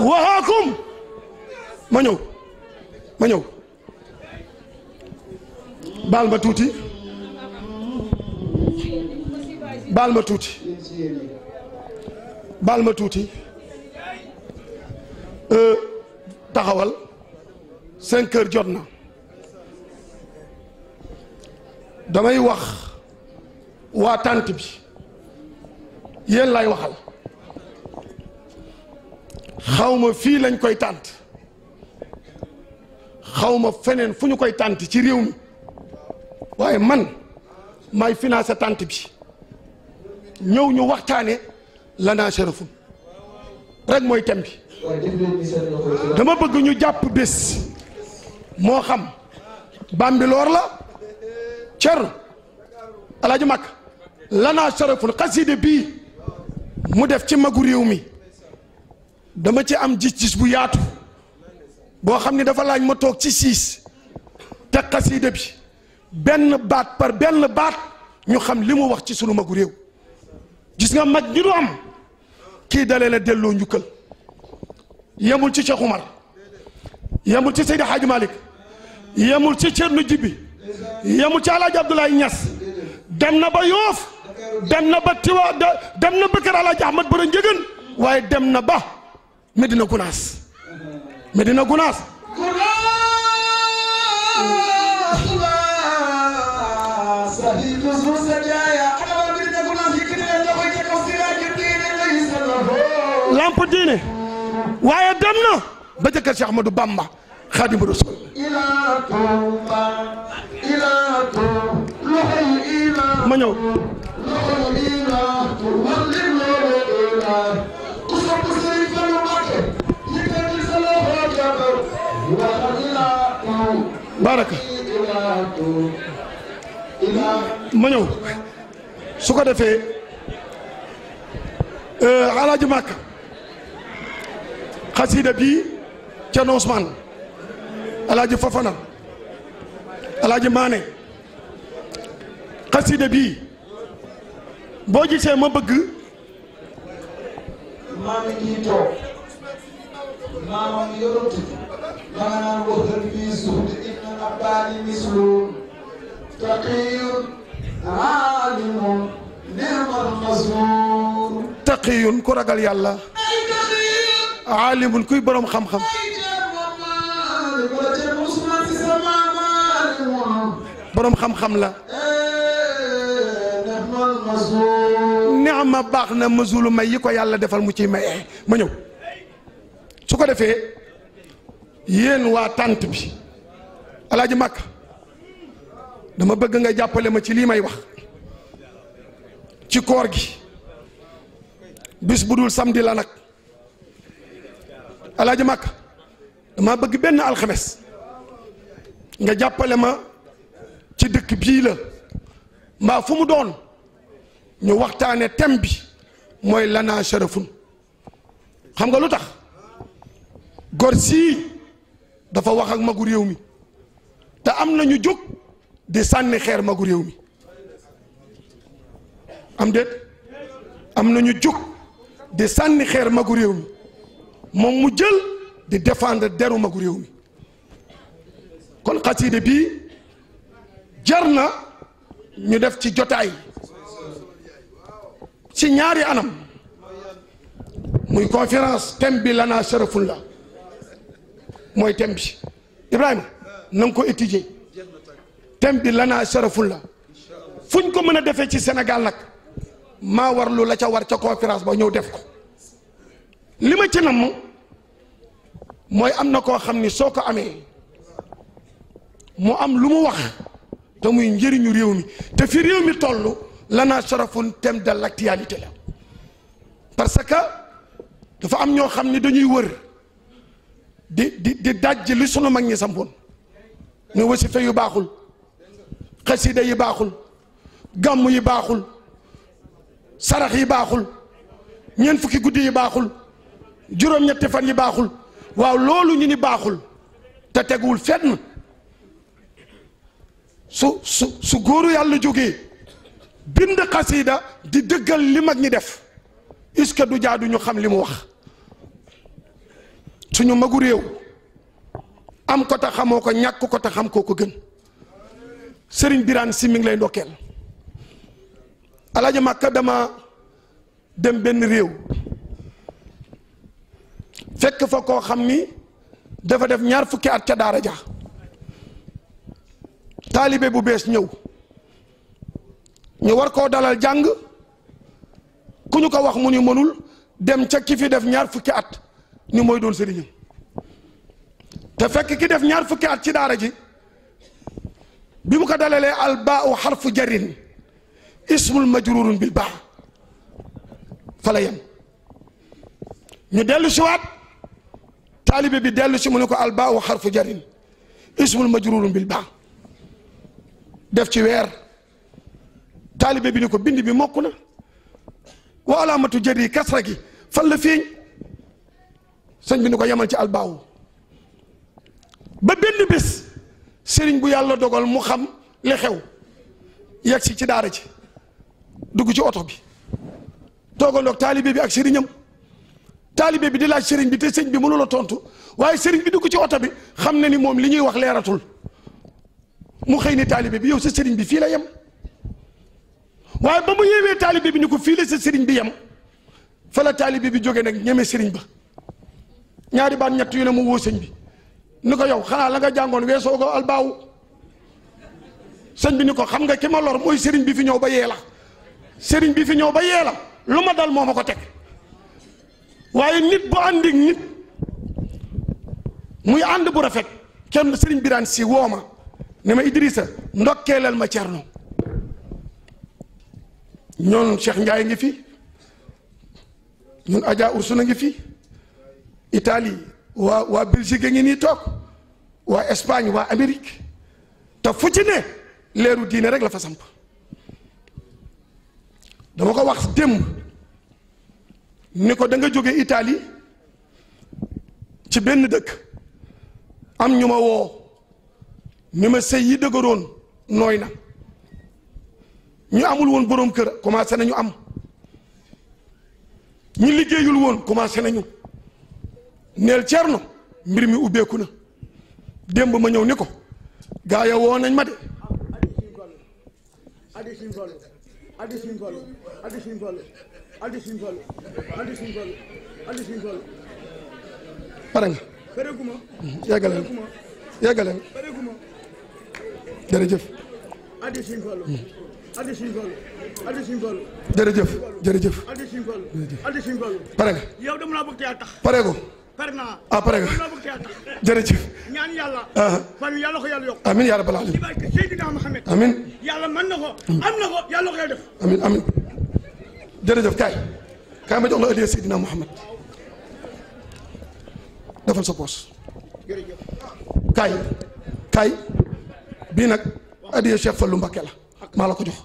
waxaakum ma ñëw baal ma tuuti taxawal 5 heures jot na damay wax waa tànt bi yéen lay waxal xawma fii lañ koy tànt xawma feneen fu ñu koy tànt ci réew mi waaye man maay financé tànt bi ñëw ñu waxtaane lanaa sharafun rek mooy thème bi dama bëgg ñu jàpp bés moo xam Bambilor la Ceerno Alaaji Makka lanaa sharafun xaside bii mu def ci magu réew mi dama ci am gis-gis bu yaatu boo xam ne dafa laaj ma toog ci siis te xaside bi benn baat par benn baat ñu xam li mu wax ci sunu magu réew gis nga mag ñi du am kii dalee la delloo njukkal yemul ci Cheikh Omar yemul ci Seydi Hadji Malick yemul ci Ceerno Jibi yemul ci Alaaji Abdoulaye Niass dem na ba Yoof dem na ba Tiwa dem na ba kër Alaaji Ahmad Baro Njëgën waaye dem na ba Medina Gunaas samp diine waaye dem na ba jëkkër Cheikh Ahmadou Bamba Xaadimu Rasuul ma ñëw baraka ma ñëw su ko defee Alaaji Màkka xasida bii Cerno Usmaan Alaaji Fafana Alaaji Maane xasida bii boo gisee ma bëgg maami ngi toog maamam yorut ma nga naan waxal bii suhdi ibn abbaani mislu taqiyun aalimun ni'mal mazmur taqiyun ku ragal yàlla aalimun kuy borom xam-xam borom xam-xam la neexma baax na mazulu may yi ko yàlla defal mu ciy maye ma ñëw su ko defee yéen waa tànt bi Alaaji Màkka dama bëgg nga jàppale ma ci lii may wax ci koor gi bis bu dul samedi la nag Alaaji Màkka dama bëgg benn alxames nga jàppale ma ci dëkk bii la mbaa fu mu doon ñu waxtaane thème bi mooy lana sharafun xam nga lu tax gor sii dafa wax ak magu réew mi te am na ñu jóg di sànni xeer magu réew mi am déet am na ñu jóg di sànni xeer magu réew mi moom mu jël di défendre deru magu réew mi kon xasida bii jar na ñu def ci jotaay ci ñaari anam muy conférence thème bi lana sharafun la mooy thème bi Ibrahima na nga ko étudier thème bi lana sharafun la fu ñu ko mën a defee ci Sénégal nag maa warlu la ca war ca conférence ba ñëw def ko li ma ci namm mooy am na koo xam ni soo ko amee mu am lu mu wax te muy njëriñu réew mi te fi réew mi toll lana sharafun thème de l'actualité la parce que dafa am ñoo xam ni dañuy wër di dajj li sunu mag ñi sampoon ne wasifa yu baaxul xasida yi baaxul gàmm yi baaxul sarax yi baaxul ñeent fukki guddi yi baaxul juróom-ñetti fan yi baaxul waaw loolu ñu ni baaxul te teguwul fenn su góoru yàlla jógee bind xasida di dëggal li mag ñi def est-ce que du jaadu ñu xam li mu wax suñu magu réew am ko ta xamoo ko ñàkk ko ta xam koo ko gën Sëriñ Biraan Si mi ngi lay ndokkeel Alaaji Màkka dama dem benn réew fekk fa koo xam ni dafa def ñaar fukki at ca daara ja taalibe bu bees ñëw ñu war koo dalal jàng ku ñu ko wax mu ni mënul dem ca ki fi def ñaar fukki at ni mooy doon sëriñam te fekk ki def ñaar fukki at ci daara ji bi mu ko dalalee al baau xarfu jarin ismul majrurun bil baa fa la yem ñu dellu si waat taalibe bi dellu si mu ne ko al baau xarfu jarin ismul majrurun bil baa def ci weer taalibe bi ni ko bind bi mokk na wa alaamatu jari kasra gi fan la feeñ sëñ bi ni ko yemal ci albaawu ba benn bés sëriñ bu yàlla dogal mu xam li xew yegg si ci daara ji dugg ci oto bi toogandoog taalibe bi ak sëriñam taalibe bi di laaj sëriñ bi te sëñ bi mënula tontu waaye sëriñ bi dugg ci oto bi xam na ni moom li ñuy wax leeratul mu xëy ni taalibe bi yow sa sëriñ bi fii la yem waaye ba mu yeewee taalibe bi ni ko fii la sa sëriñ bi yem fa la taalibe bi jóge nag ñeme sëriñ ba ñaari baat ñett yu ne mu woo sëñ bi ni ko yow xanaa la nga jàngoon weesoo ko albaawu sëñ bi ni ko xam nga ki ma lor mooy sëriñ bi fi ñëw ba yee la sëriñ bi fi ñëw ba yee la lu ma dal moo ma ko teg waaye nit bu ànd ak nit muy ànd bu rafet kenn Serigne Birane Sy woo ma ne ma Idrissa ndokkeelal ma Thierno ñoon Cheikh Ndiaye ngi fi ñun Adja Oursuna ngi fi Italie waa Belgique ngi nii toog waa Espagne waa Amérique te fu ci ne leeru diine rek la fa samp dama ko wax démb ni ko da nga jóge Italie ci benn dëkk am ñu ma woo ni ma sëy yi dëgëroon nooy na ñu amul woon boroom kër commencé nañu am ñu liggéeyul woon commencé nañu neel Thierno mbir mi ubbeeku na démb ma ñëw ni ko gaa ya woo nañ ma de pare nga yeggaleel jërëjëf jërëjëf pare nga yow dama la bëgg te yàlla tax pare ko pare naa pare nga dama la bëgg te yàlla tax jërëjëf ñaan yàlla fan yàlla ko yàlla yokk amin yaa rabbal alamin ci barke Seydina Muhammad amin yàlla mën na ko am na ko yàlla ko yàlla def amin jërëjëf kaay ma jox la addiya Seydina Muhammad defal sa poos kaay bii nag addiya Cheikh Fallou Mbacké la maa la ko jox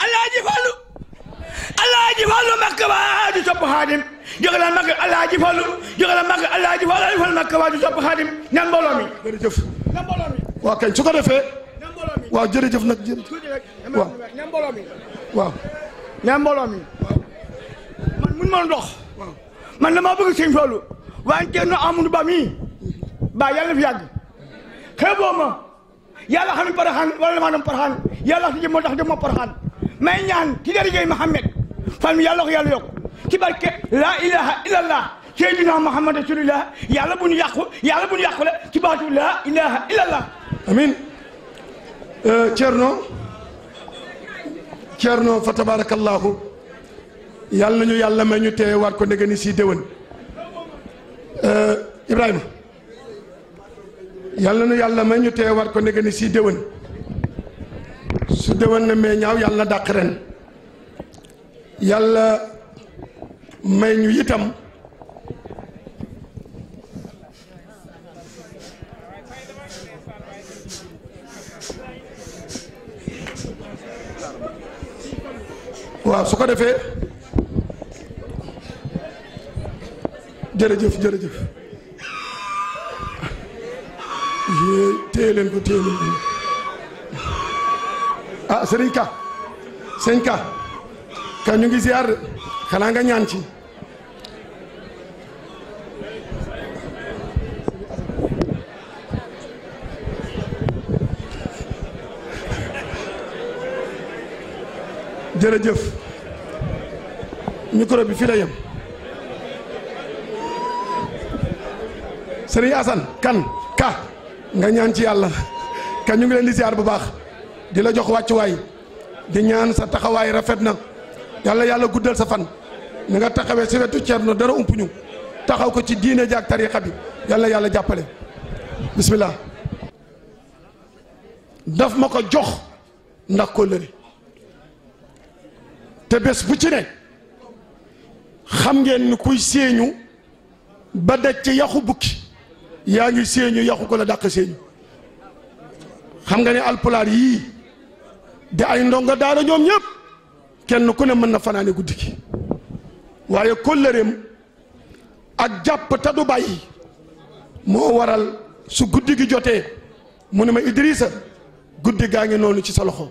Alaaji Fallu Mbacké waa du topp xaadim joxe la Mbacké Alaaji Fallu joxe la Mbacké Alaaji Fallu Mbacké waa du topp xaadim ñaan mbooloo mi jërëjëf ñaan mbooloo mi waaw kañ su ko defee ñaan mbooloo mi waaw jërëjëf nag jërëjëf waaw ñaan mbooloo mi waaw ñaan mbooloo mi man mun ma dox man dama bëgg Sëñ Fallu waaye kenn Amadou Ba mii ba yàlla fi yàgg xeeboo ma yàlla xam ne Porokhane wala maa dem Porokhane yàlla si jëm moo tax dem ma Porokhane may ñaan ci darajay Muhammad fan mi yàlla ko yàlla yokk ci barke laa ilaha illallah Seydina Muhammad rasulullah yàlla bu ñu yàqu la ci baatu laa ilaha illallah amin Thierno fa tabarakallahu yàlla nañu yàlla may ñu tee waat ko ndege ni si déwén Ibrahima yàlla nañu yàlla may ñu tee waat ko ndege ni si déwén su déwén na mais ñaaw yàlla na dàq ren yàlla may ñu itam waaw su ko defee jërëjëf téye leen ko ah sëriñ ka ñu ngi ziar xanaa nga ñaan ci jërëjëf micro bi fii la yem sëriñ Assane ka nga ñaan ci yàlla ka ñu ngi leen di ziar bu baax di la jox wàccuwaay di ñaan sa taxawaay rafet na yàlla guddal sa fan ni nga taxawee si wetu Thierno dara ump ñu taxaw ko ci diine jaak tarixa bi yàlla jàppale bismillah daf ma ko jox ndax ko lëri te bés bu ci ne xam ngeen ni kuy séeñu ba daj ci yaxu bukki yaa ngi séeñu yaxu ko la dàq séeñu xam nga ne alpulaar yii di ay ndongo daara ñoom ñëpp kenn ku ne mën na fanaane guddi gi waaye kóllëreem ak jàpp te du bàyyi moo waral su guddi gi jotee mu ne ma Idrissa guddi gaa ngi noonu ci sa loxo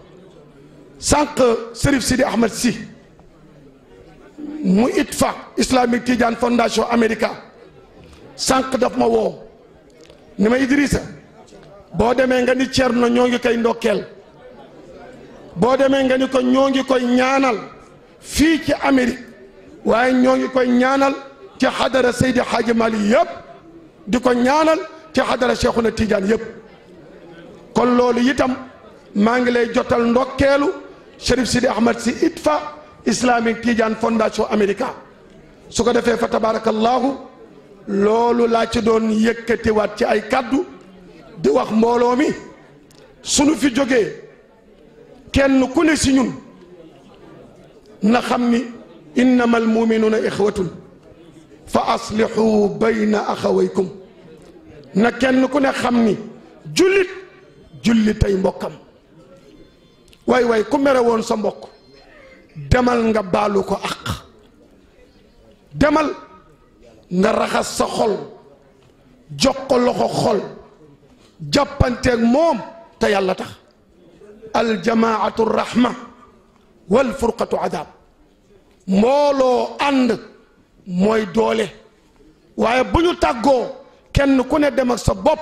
sànq Serif Sidi Ahmed Sy mu ITFA Islamic Tidiane Fondation America sànq daf ma woo ni ma Idrissa boo demee nga ni Thierno ñoo ngi koy ndokkeel boo demee nga ni ko ñoo ngi koy ñaanal fii ci Amérique waaye ñoo ngi koy ñaanal ci xadara Seydi Hadji Malick yëpp di ko ñaanal ci xadara Cheikhouna Tidiane yëpp kon loolu itam maa ngi lay jotal ndokkeelu Cherif Sidi Ahmed Sy ITFA Islamic Tidiane Fondation America su ko defee fa tabarakallahu loolu laa ci doon yëkkatiwaat ci ay kàddu di wax mbooloo mi sunu fi jógee kenn ku ne si ñun na xam ni innama almuminuuna ixwatun fa aslihu bayna axawaykum na kenn ku ne xam ni jullit ay mbokkam waay ku mere woon sa mbokk demal nga baalu ko àq demal nga raxas sa xol jox ko loxo xol jàppanteeg moom te yàlla tax aljamaatu rahma wal furqatu adab mbooloo ànd mooy doole waaye bu ñu tàggoo kenn ku ne dem ak sa bopp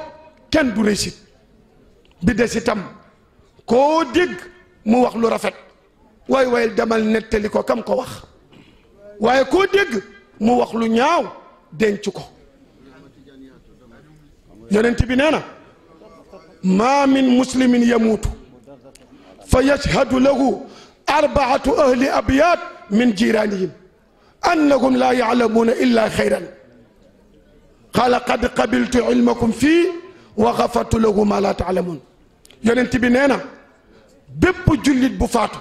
kenn du réussite bi des itam koo dégg mu wax lu rafet waay demal nettali ko kam ko wax waaye koo dégg mu wax lu ñaaw denc ko yonent bi nee na ma min muslimin yamuutu fa yashhadu lahu arbaatu ahli abyat min jiranihim annahum la ya'lamuna illa khayran qala qad qabiltu ilmakum fii wa ghafartu lahu ma la ta'lamun yonent bi nee na bépp jullit bu faatu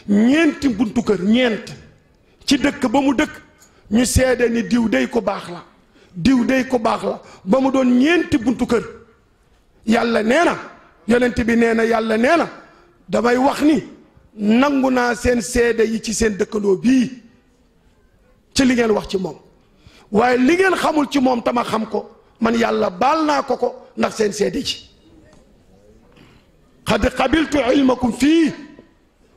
ñeenti buntu kër ñeent ci dëkk ba mu dëkk ñu seede ni diw day ko baax la diw day ko baax la ba mu doon ñeenti buntu kër yàlla nee na yonent bi nee na yàlla nee na damay wax ni nangu naa seen seede yi ci seen dëkkandoo bii ci li ngeen wax ci moom waaye li ngeen xamul ci moom tama xam ko man yàlla baal naa ko ndax seen seede ci qad qabiltu ilmakum fii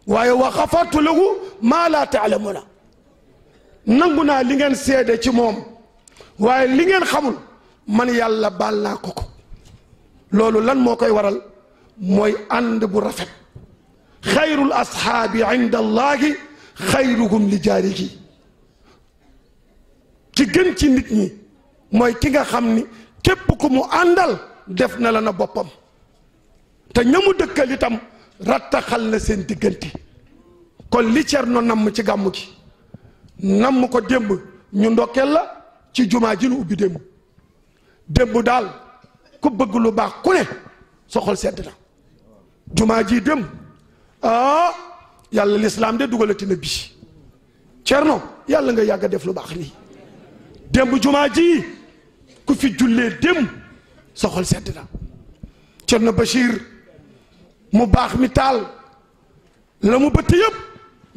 waaye wa xafartu lahu maa laa taalamuna nangu naa li ngeen seede ci moom waaye li ngeen xamul man yàlla baal naa ko loolu lan moo koy waral mooy ànd bu rafet xayrul ashaabi inda allahi xayruhum li jaarihi ki gën ci nit ñi mooy ki nga xam ni képp ku mu àndal def na la na boppam te ñamu dëkkal itam rattaxal na seen diggante kon li Cerno namm ci gàmmu gi namm ko démb ñu ndokkeel la ci jumaa ji nu ubbi démb daal ku bëgg lu baax ku ne sa xol sedd na jumaa ji démb yàlla lislaam de dugalati na bi Cerno yàlla nga yàgg a def lu baax lii démb jumaa ji ku fi jullee démb sa xol sedd na Cerno Bachir mu baax mi taal la mu bëtt yëpp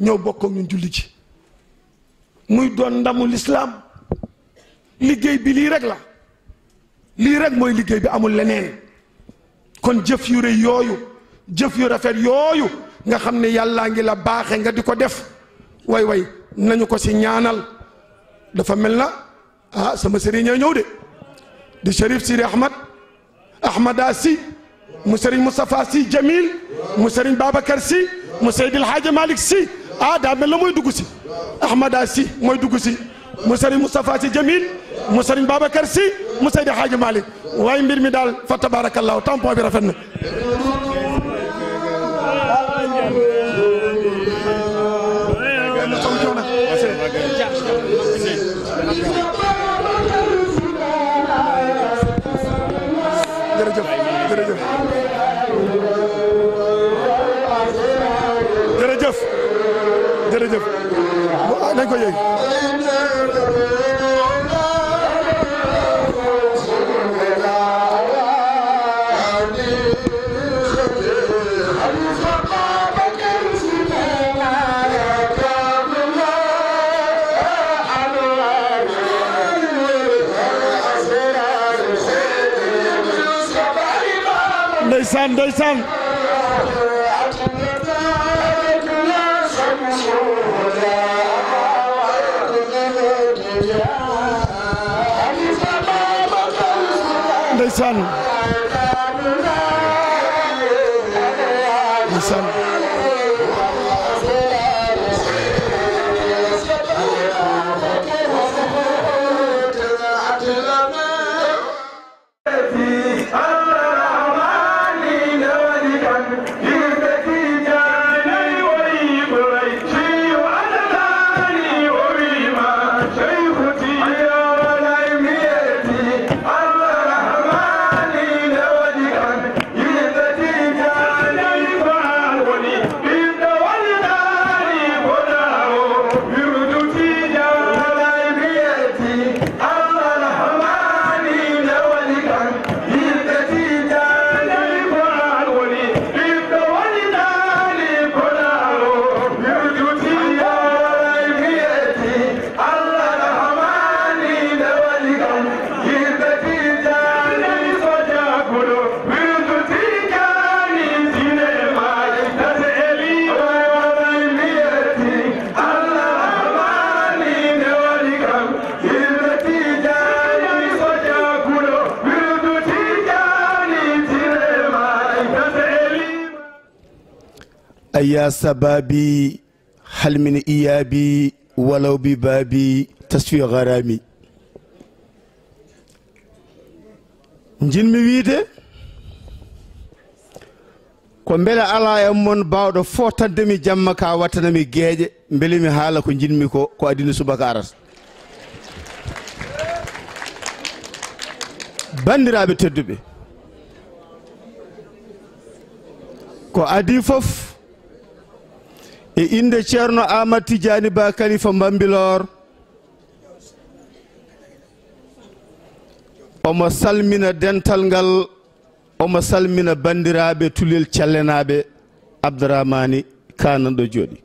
ñëw bokk ak ñun julli ji muy doon ndamu lislaam liggéey bi lii rek la lii rek mooy liggéey bi amul leneen kon jëf yu rëy yooyu jëf yu rafet yooyu nga xam ne yàllaa ngi la baaxe nga di ko def way nañu ko si ñaanal dafa mel na sama sëriñ ñëw de di Chérif Sidi Ahmada si mu sëriñ Moustapha si Jamil mu sëriñ Babacar si mu Seydil Hadji Malick si daa mel na mooy dugg si Ahmada si mooy dugg si mu sëriñ Moustapha si Jamil mu sëriñ Babacar si mu Seydil Hadji Malick waaye mbir mi daal fa tabarakallahu tampon bi rafet na jërëjëf nañ ko yéeg ndeysaan ndeysaan أيا سبابي هل من إيابي ولو ببابي تصفي غرامي jinmi wiide ko mbele ala e mon bawɗo fotandemi jamma ka wattanami gueeƴe mbele mi haala ko jinmi ko adina subaka arata bandiraɓe tedduɓe ko adi fof e inde ceerno Amadou Tidiani Ba Khalifa Bambilor omo salmina dental ngal omo salmina bandiraɓe tulel callenaɓe Abdourahmani kananɗo jooɗi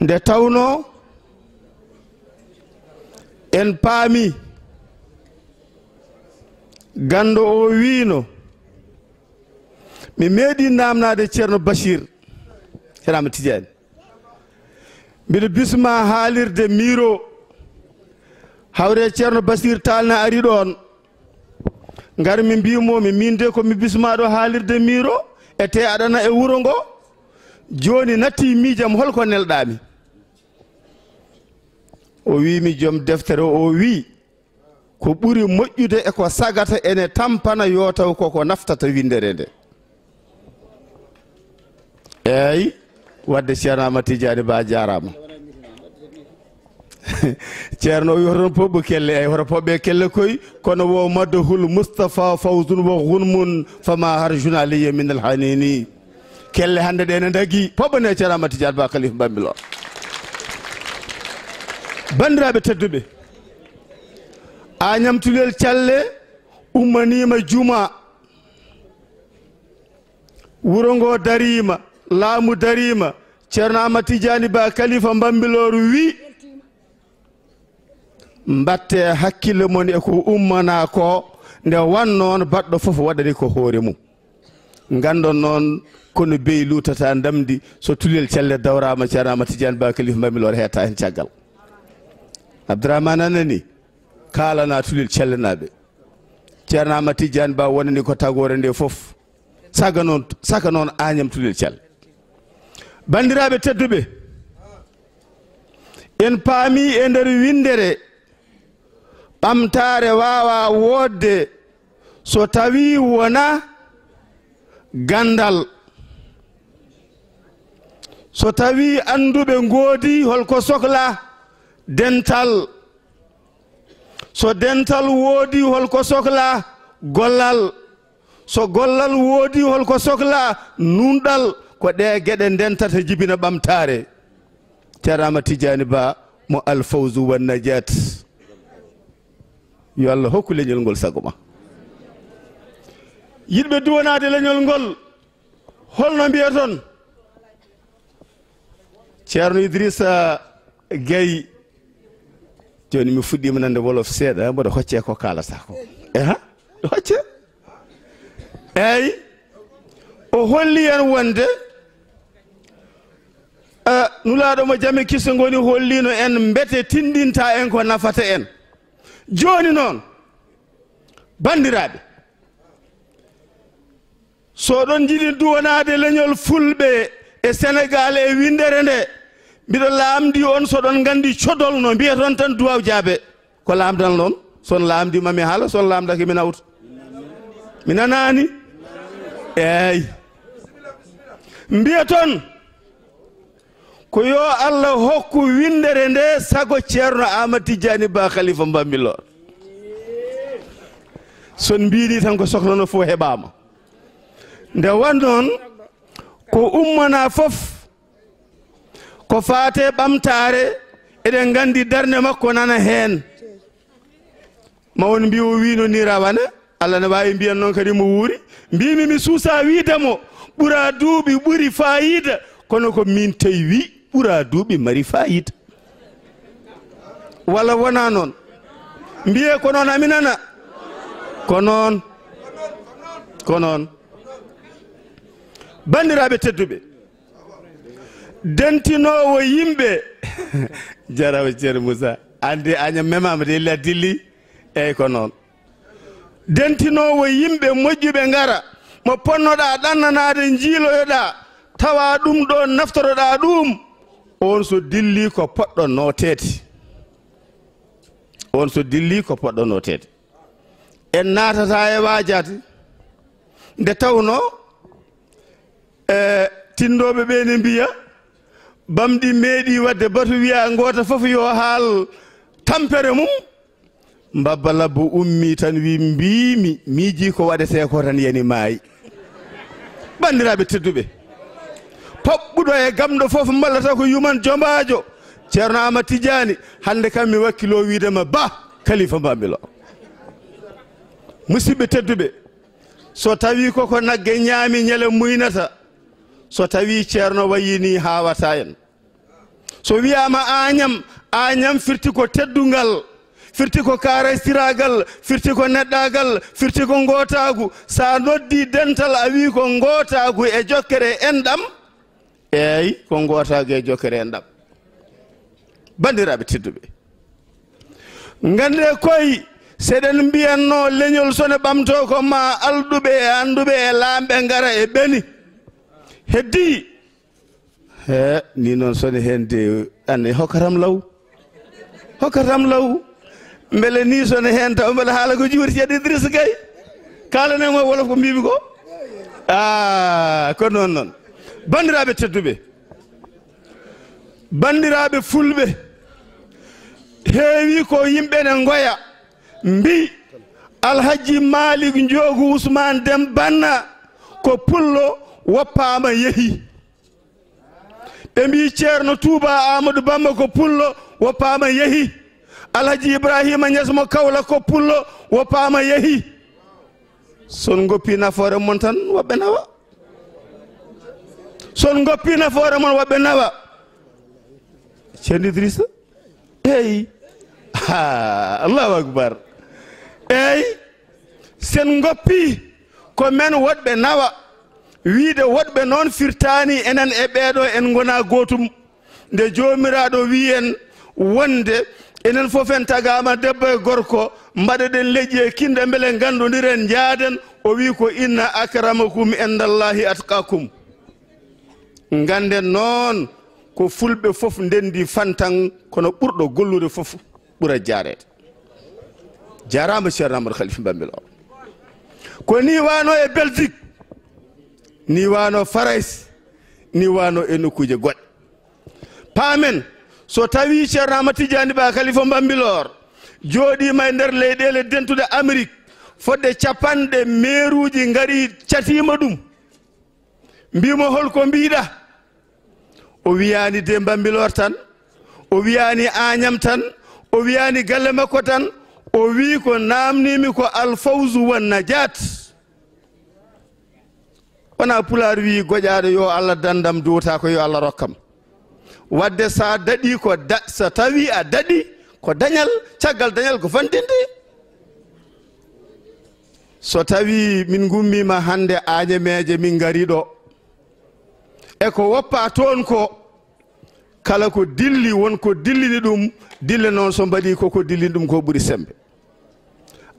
nde tawno en paami gando o wiino mi meeɗi namnade ceerno Bachir Amadou Tidiani mbiɗa bisma haalirde miro hawre ceerno Bachir talna ari ɗon ngar mi mbimomi min de ko mi bismaɗo haalirde miro e te aɗana e wuro ngo joni natti miijam holko nelɗami o wimi joom deftere o wi ko ɓuri moƴƴude e ko sagata ene tampana yo taw koko naftata windere nde eyyi wadde ceerno Amadou Tidiani Ba jarama ceerno wi hoton poɓɓo kelle ay hoto poɓɓe kelle koy kono wo maddahul Moustapha fawzun wa gunmun fama harjuna liya min alhanini kelle hande ɗe ne dagui poɓɓone ceerno Amadou Tidiani Ba Khalifa Bambilor bandiraɓe tedduɓe a ñamtulel calle ummanima juma wuro ngo darima laamu darima ceerno Amadou Tidiani Ba Khalifa Bambilor wi mbatte hakkille mon e ko ummana ko nde wannoon baɗɗo fof waɗani ko hoore mum gandon noon kono beyi lutata ndamdi so tulel calle dawrama ceerno Amadou Tidiani Ba Khalifa Bambilor hetta hen caggal Abdourahmane anani kalana tulel callenaɓe ceerno Amadou Tidiani Ba wonani ko tagore nde fof saka noon añam tulel calle bandiraɓe tedduɓe en paami e nder windere ɓamtare wawa wodde so tawi wona gandal so tawi anduɓe ngoodi holko sohla dental so dental woodi holko sohla gollal so gollal woodi holko sohla nunɗal ko ɗe gueɗe dentata jibina ɓamtare ceerno Amadou Tidiani Ba mo alfawzu wan najat yo Allah hokku leñol ngol sago ma yiɗɓe duwanade leñol ngol holno mbiyaton ceerno Idrissa Gueye joni mi fuɗɗima nande wolof seeɗa mboɗo hocce ko kalata ko ɗo hocce eyyi o holli en wonde nulaɗo mo jami kiso ngoni hollino en mbete tindinta en ko nafata en joni noon bandiraɓe so ɗon jiɗi duwanade leñol fulɓe e Sénégal e windere nde mbiɗo laamdi on so ɗon gandi codol no mbiyaton tan duwaw jaabe ko laamdal noon son laamdima mi haala son laamdake mi nawta mi nanani eyyi mbiyaton ko yo Allah hokku windere nde sago ceerno Amadou Tidiani Ba Khalifa Bambilor son mbiɗi tan ko sohlano fof heɓama nde wannoon ko ummana fof ko faate ɓamtare eɗen gandi darde makko nana hen mawon mbi o wino ni rawane Allah ne wawi mbiyan noon kadi mo wuuri mbimi mi suusa wiidemo ɓuura duuɓi ɓuuri fayida kono ko min tawi wi ɓuura duuɓi mari fayida walla wona noon mbiye ko noon aminana ko noon bandiraɓe tedduɓe dentinowo yimɓe jarawo ceerno Moussa andi aña memama de illa dilli eyyi ko noon dentinowo yimɓe moƴƴuɓe ngara mo ponnoɗa ɗannanade jiiloyoɗa tawa ɗum ɗo naftoroɗa ɗum on so dilli ko poɗɗo notede on so dilli ko poɗɗo notede en natata e wajade nde tawno tindoɓe ɓe ne mbiya bamɗi meeɗi wadde batu wiya goto foof yo haal tampere mum mbabba labbo ummi tan wi mbimi miiji ko waɗete ko tan yani maayi bandiraɓe tedduɓe poɓɓuɗo e gamɗo foof mballata ko yuman jombajo ceerno Amadou Tidiani hande kam mi wakkilo widema ba Khalifa Bambilor musidɓe tedduɓe so tawi koko nagge ñaami ñele muynata so tawi ceerno wayini hawata en so wiyama añam firti ko teddungal firti ko karestiragal firti ko neɗɗagal firti ko ngotagu sa noddi dental a wi ko ngotagu e jokkere enɗam eyyi ko ngotagu e jokkere enɗam bandiraɓe tedduɓe gande koye seɗen mbiyanno leñol sone ɓamto ko ma alɗuɓe e anduɓe e lamɓe gara e ɓeni heddi he ni noon sone hende anne hokkatam law mbele ni sone hen taw mbele haala ko juuri ceerno Idrissa Gaye kalanemo wolof ko mbimi ko ko noon bandiraɓe tedduɓe bandiraɓe fulɓe heewi ko yimɓe ne goya mbi Alhaji Malick Njoogu Ousmane Dem Banna ko pullo woppama yeehi ɓe mbi ceerno Touba Amadou Bamba ko pullo woppama yeehi Alhaji Ibrahima Niass mo Kawla ko pullo woppama yeehi son goppi nafoore mon tan woɓɓe nawa son goppi nafoore mon woɓɓe nawa ceerno Idrissa eyyi Allahu akbar eyyi sen goppi ko men woɗɓe nawa wiide woɗɓe noon firtani enen e ɓeeɗo en gona gotum nde jomiraɗo wi en wonde enen fof en tagama debbo e gorko mbaɗeɗen leƴƴi e kinde beele gandodiren jaaden o wi ko inna akramakum indallahi atqakum ganden noon ko fulɓe fof ndendi fantan kono ɓurɗo gollude fof ɓuura jarede jarama ceerno Amadou Khalifa Bambilor ko ni wano e Belgique ni wano Farais ni wano e nokkuje goɗɗe paamen so tawi ceerno Amadou Tidiani Ba Khalifa Bambilor jooɗima e nder leyɗele dentude Amérique fodde capanɗe meeruji gari catima ɗum mbimo holko mbiɗa o wiyani de Bambilor tan o wiyani Agnam tan o wiyani galle makko tan o wi ko namnimi ko alfawzu wan najat wona pular wi goƴaɗo yo Allah dandam duwata ko yo Allah rokkam wadde sa daɗi ko so tawi a daɗi ko dañal caggal dañal ko fandinde so tawi min gummima hande Agnameje min gari ɗo e ko woppa toon ko kala ko dilli wonko dillini ɗum dille noon so mbaɗi koko dillini ɗum ko ɓuuri sembe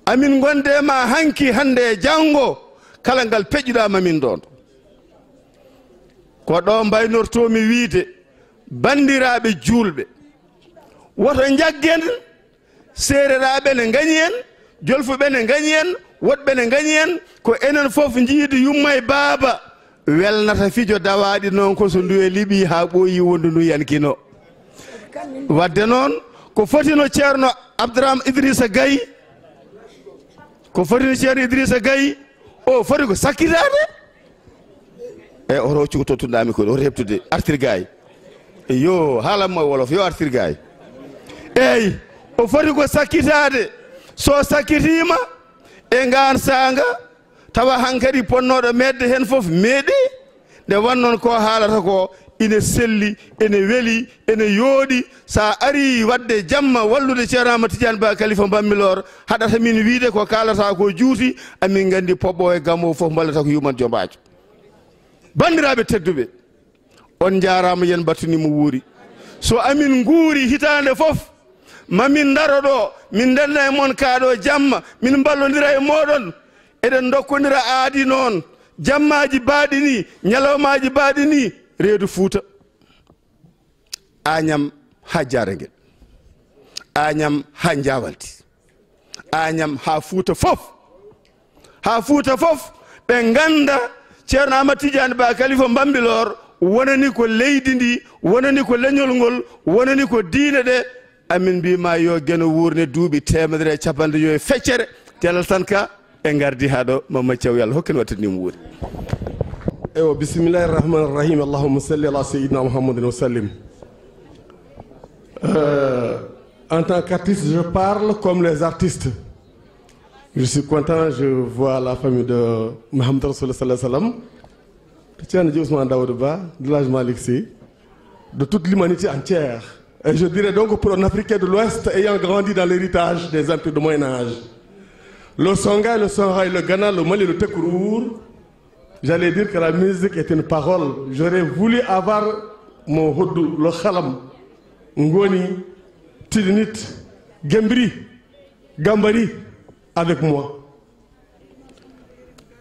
amin gondema hanki hande e janggo kala ngal peƴƴuɗama min ɗon ko ɗo mbaynortomi wiide bandiraɓe julɓe woto jaggen seereraɓe ne gañi en jolfuɓe ne gañi en woɗɓe ne gañi en ko enen foof jiidi yumma e baaba welnata fijo dawaɗi noon ko so ndu e liɓi ha ɓooyi wondu ndu yankino wadde noon ko fotino ceerno Abdourahmane Idrissa Gaye ko fotino ceerno Idrissa Gaye o foti ko sakkitade e oto hocci ko tottuɗami ko oto heptude artir Gaye yo haalanmo e wolof yo artir Gaye eyyi o foti ko sakkitade so sakkitima e ngan sanga tawa hankkadi ponnoɗo medde hen foof meeɗi nde wannoon ko haalata ko ine selli ene weeli ene yooɗi sa ari wadde jamma wallude ceerno Amadou Tidiani Ba Khalifa Bambilor haɗata min wiide ko kalata ko juuti amin gandi poɓɓo e gammo foof mballata ko yuman jombajo bandiraɓe tedduɓe on jarama yen battunimo wuuri so amin guuri hitande foof mamin daro ɗo min denna e mon kaaɗo jamma min ballodira e moɗon eɗen dokkodira aadi noon jammaji baaɗi ni ñalawmaji baaɗi ni reedu Fuuta Agnam ha Jaragel Agnam ha Njawaldi Agnam ha Fuuta fof ɓe ganda ceerno Amadou Tidiane Ba Khalifa Bambilor wonani ko leydi ndi wonani ko leñol ngol wonani ko diine ɗe amin mbima yo geno wuurne duuɓi 150 yo e feccere telal tan ka e gardi ha ɗo Mamadou Thiaw Yallah hokken wattanimo wuuri ewo bisimillahi rahmani rahim allahumma salli ala sayyidina muhammadin wa sallim. En tant qu'artiste je parle comme les artistes. Je suis content, je vois la famille de Mohamed Rasoul sallallahu alayhi wa sallam, de Thierno Ousmane Daouda Ba, de l'Hadj Malick Sy, de toute l'humanité entière. Et je dirais donc pour un Africain de l'Ouest ayant grandi dans l'héritage des empires du Moyen-Âge. Le Songhai, le Songhai, le Ghana, le Mali, le Tekrour, j'allais dire que la musique est une parole. J'aurais voulu avoir mon houdou, le khalam, ngoni, tidinit, gembri, gambari, avec moi.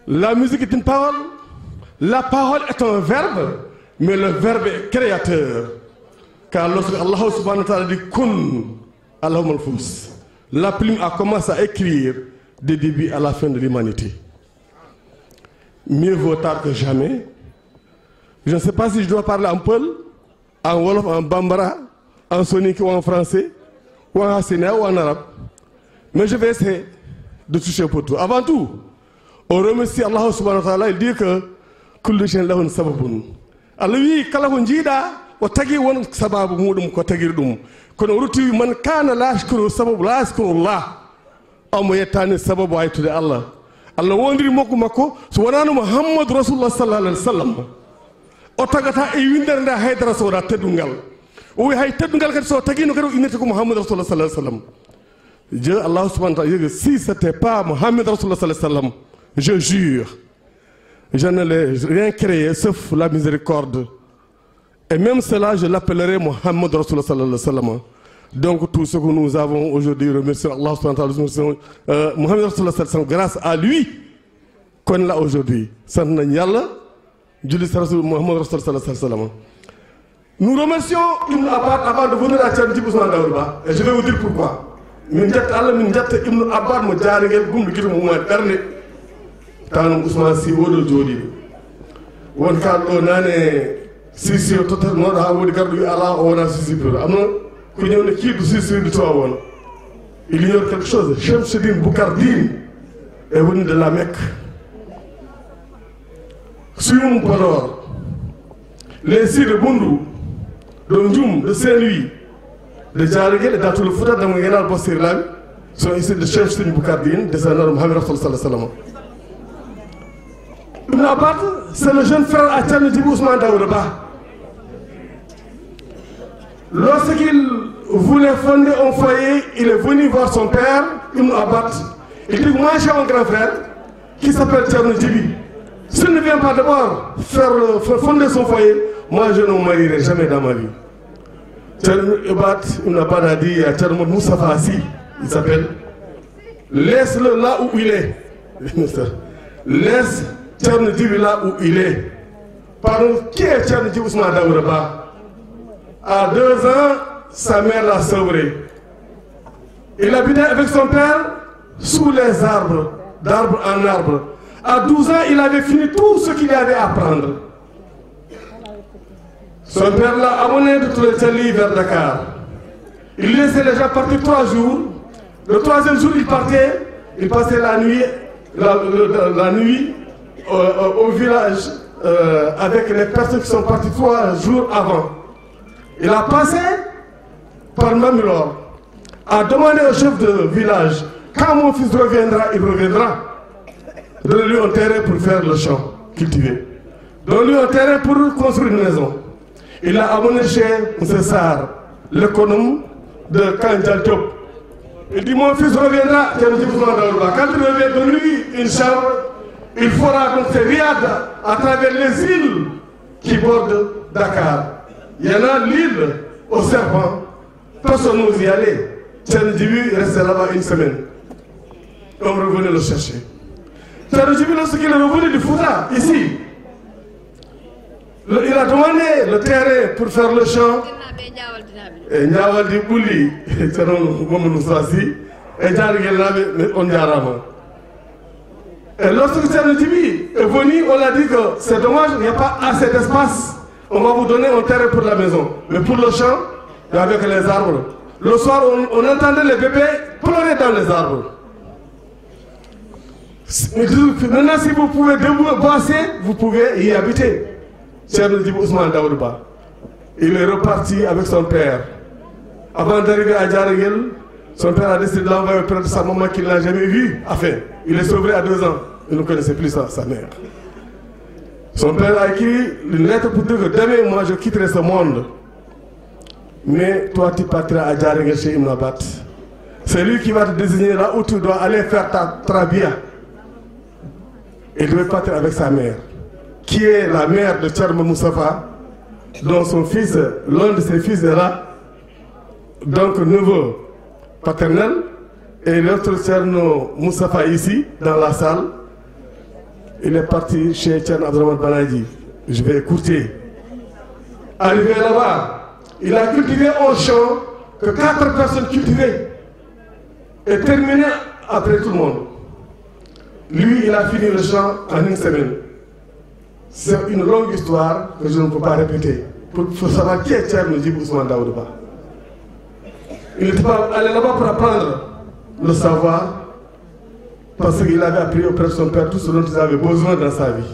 La musique est une parole, la parole est un verbe, mais le verbe est créateur. Car lorsque Allah subhanahu wa ta'ala dit kun, Allahumma al-fous, la plume a commencé à écrire des débuts à la fin de l'humanité. Mieux vaut tard que jamais. Je ne sais pas si je dois parler en peul, en wolof, en bambara, en soninké ou en français, ou en hassénéa ou en arabe. Mais je vais essayer de toucher pour tout. Avant tout, on remercie Allah subhanahu wa ta'ala, il dit que kullu shay'in lahu sababun. Allah wi kala ko jiida o tagi won sababu mudum ko tagiri dum. Kono ruti man kana la yashkuru sababu la yashkuru Allah. Amo yettani sababu aytude Allah. Allah wondiri mokko makko so wonano Muhammad Rasulullah sallallahu alaihi wasallam. O tagata e windere nda haydara so da teddungal. O wi hay teddungal kadi so tagino kadi inete ko Muhammad Rasulullah sallallahu alaihi wasallam. Dieu, Allah subhanahu wa ta'ala, si ce n'était pas Mohammed Rasulullah sallallahu alayhi wa sallam, je jure, je ne l'ai rien créé sauf la miséricorde. Et même cela, je l'appellerai Mohammed Rasulullah sallallahu alayhi wa sallam. Donc tout ce que nous avons aujourd'hui, remercier Allah subhanahu wa ta'ala, Mohammed Rasulullah sallallahu alayhi wa sallam, grâce à lui, qu'on l'a aujourd'hui. Sanna Nyalla, Julis Rasul Mohammed Rasulullah sallallahu alayhi wa sallam. Nous remercions Ibn Abbad avant de venir à Thierno Ousmane Daouda Ba, et je vais vous dire pourquoi. min jetta Allah min jetta Ibnu Abbad mo Jaragel gumɗo guito mo umade ɓerde tanum Ousmane Sy oɗo jooɗiɗo won kalɗo nane Sisi o tottanoɗo ha woodi garɗo wi ala o wona Sisi Piro amno ko ñewne kiiɗo Sisi de to won il ignore quelque chose. Chemseddine Boukardine est venu de la Mecque. Suyum Podor, les Sy de Boundou, de Ndioum, de Saint-Louis, de Jaragel et dans tout le Fouta, dans le Bossir Labi, sont ici de Chemseddine Boukardine, descendant de Mohamed Rasoul sallallahu alayhi wa sallam. Ibn Abbad, c'est le jeune frère à Thierno Ousmane Daouda Ba. Lorsqu'il voulait fonder un foyer, il est venu voir son père, Ibn Abbad. Il dit, moi j'ai un grand frère qui s'appelle Thierno Djibi. S'il ne vient pas d'abord faire fonder son foyer, moi je ne me marierai jamais dans ma vie. Ibn Abbad a dit à Thierno Moustapha Sy, il s'appelle, laisse-le là où il est. Laisse Thierno Djibi là où il est. Pardon, qui est Thierno Ousmane Daouda Ba? À 2 ans, sa mère l'a sauvé. Il habitait avec son père sous les arbres, d'arbre en arbre. À 12 ans, il avait fini tout ce qu'il avait à apprendre. Son père l'a amené de tous les Tchali vers Dakar. Il laissait les gens partir 3 jours. Le 3e jour, il partait. Il passait la nuit, au village avec les personnes qui sont parties 3 jours avant. Il a passé par Mamilor, a demandé au chef de village, quand mon fils reviendra, il reviendra. Donne-lui un terrain pour faire le champ, cultiver. Donne-lui un terrain pour construire une maison. Il a amené chez M. Sarr, l'économe de Kandjal Diop. Il dit, mon fils reviendra, quand il revient, donne-lui une chambre, il fera donc ses riades à travers les îles qui bordent Dakar. Il y en a l'île au serpent, personne n'ose y aller. Thierno Djibi restait là-bas 1 semaine. On revenait le chercher. Thierno Djiby, lorsqu'il est revenu du Fouta, ici, il a demandé le terrain pour faire le champ. Et Ndiawaldi Bouli, Thierno Mamadou Sassi, et Djarguel Nabe, on Diarama. Et lorsque Thierno Djiby est venu, on a dit que c'est dommage, il n'y a pas assez d'espace. On va vous donner un terrain pour la maison. Mais pour le champ, et avec les arbres. Le soir, on entendait les bébés pleurer dans les arbres. Maintenant, si vous pouvez débosser, vous pouvez y habiter. Thierno Djiby Ousmane Daouda. Il est reparti avec son père. Avant d'arriver à Djarguel, son père a décidé de l'envoyer auprès de sa maman qu'il n'a jamais vue. Enfin, il est sauvé à 2 ans. Il ne connaissait plus sa mère. Son père a écrit une lettre pour dire que demain, moi, je quitterai ce monde. Mais toi, tu partiras à Djarguel chez Ibn Abat. C'est lui qui va te désigner là où tu dois aller faire ta trabia. Il devait partir avec sa mère, qui est la mère de Thierno Moustapha, dont son fils, l'un de ses fils est là, donc neveu paternel, et l'autre Thierno Moustapha ici, dans la salle. Il est parti chez Thierno Abdourahmane Banadji. Je vais écouter. Arrivé là-bas, il a cultivé un champ que 4 personnes cultivaient et terminé après tout le monde. Lui, il a fini le champ en 1 semaine. C'est une longue histoire que je ne peux pas répéter. Pour savoir qui est Thierno Djiby Ousmane Daouda. Il n'était pas allé là-bas pour apprendre le savoir, parce qu'il avait appris auprès de son père tout ce dont il avait besoin dans sa vie.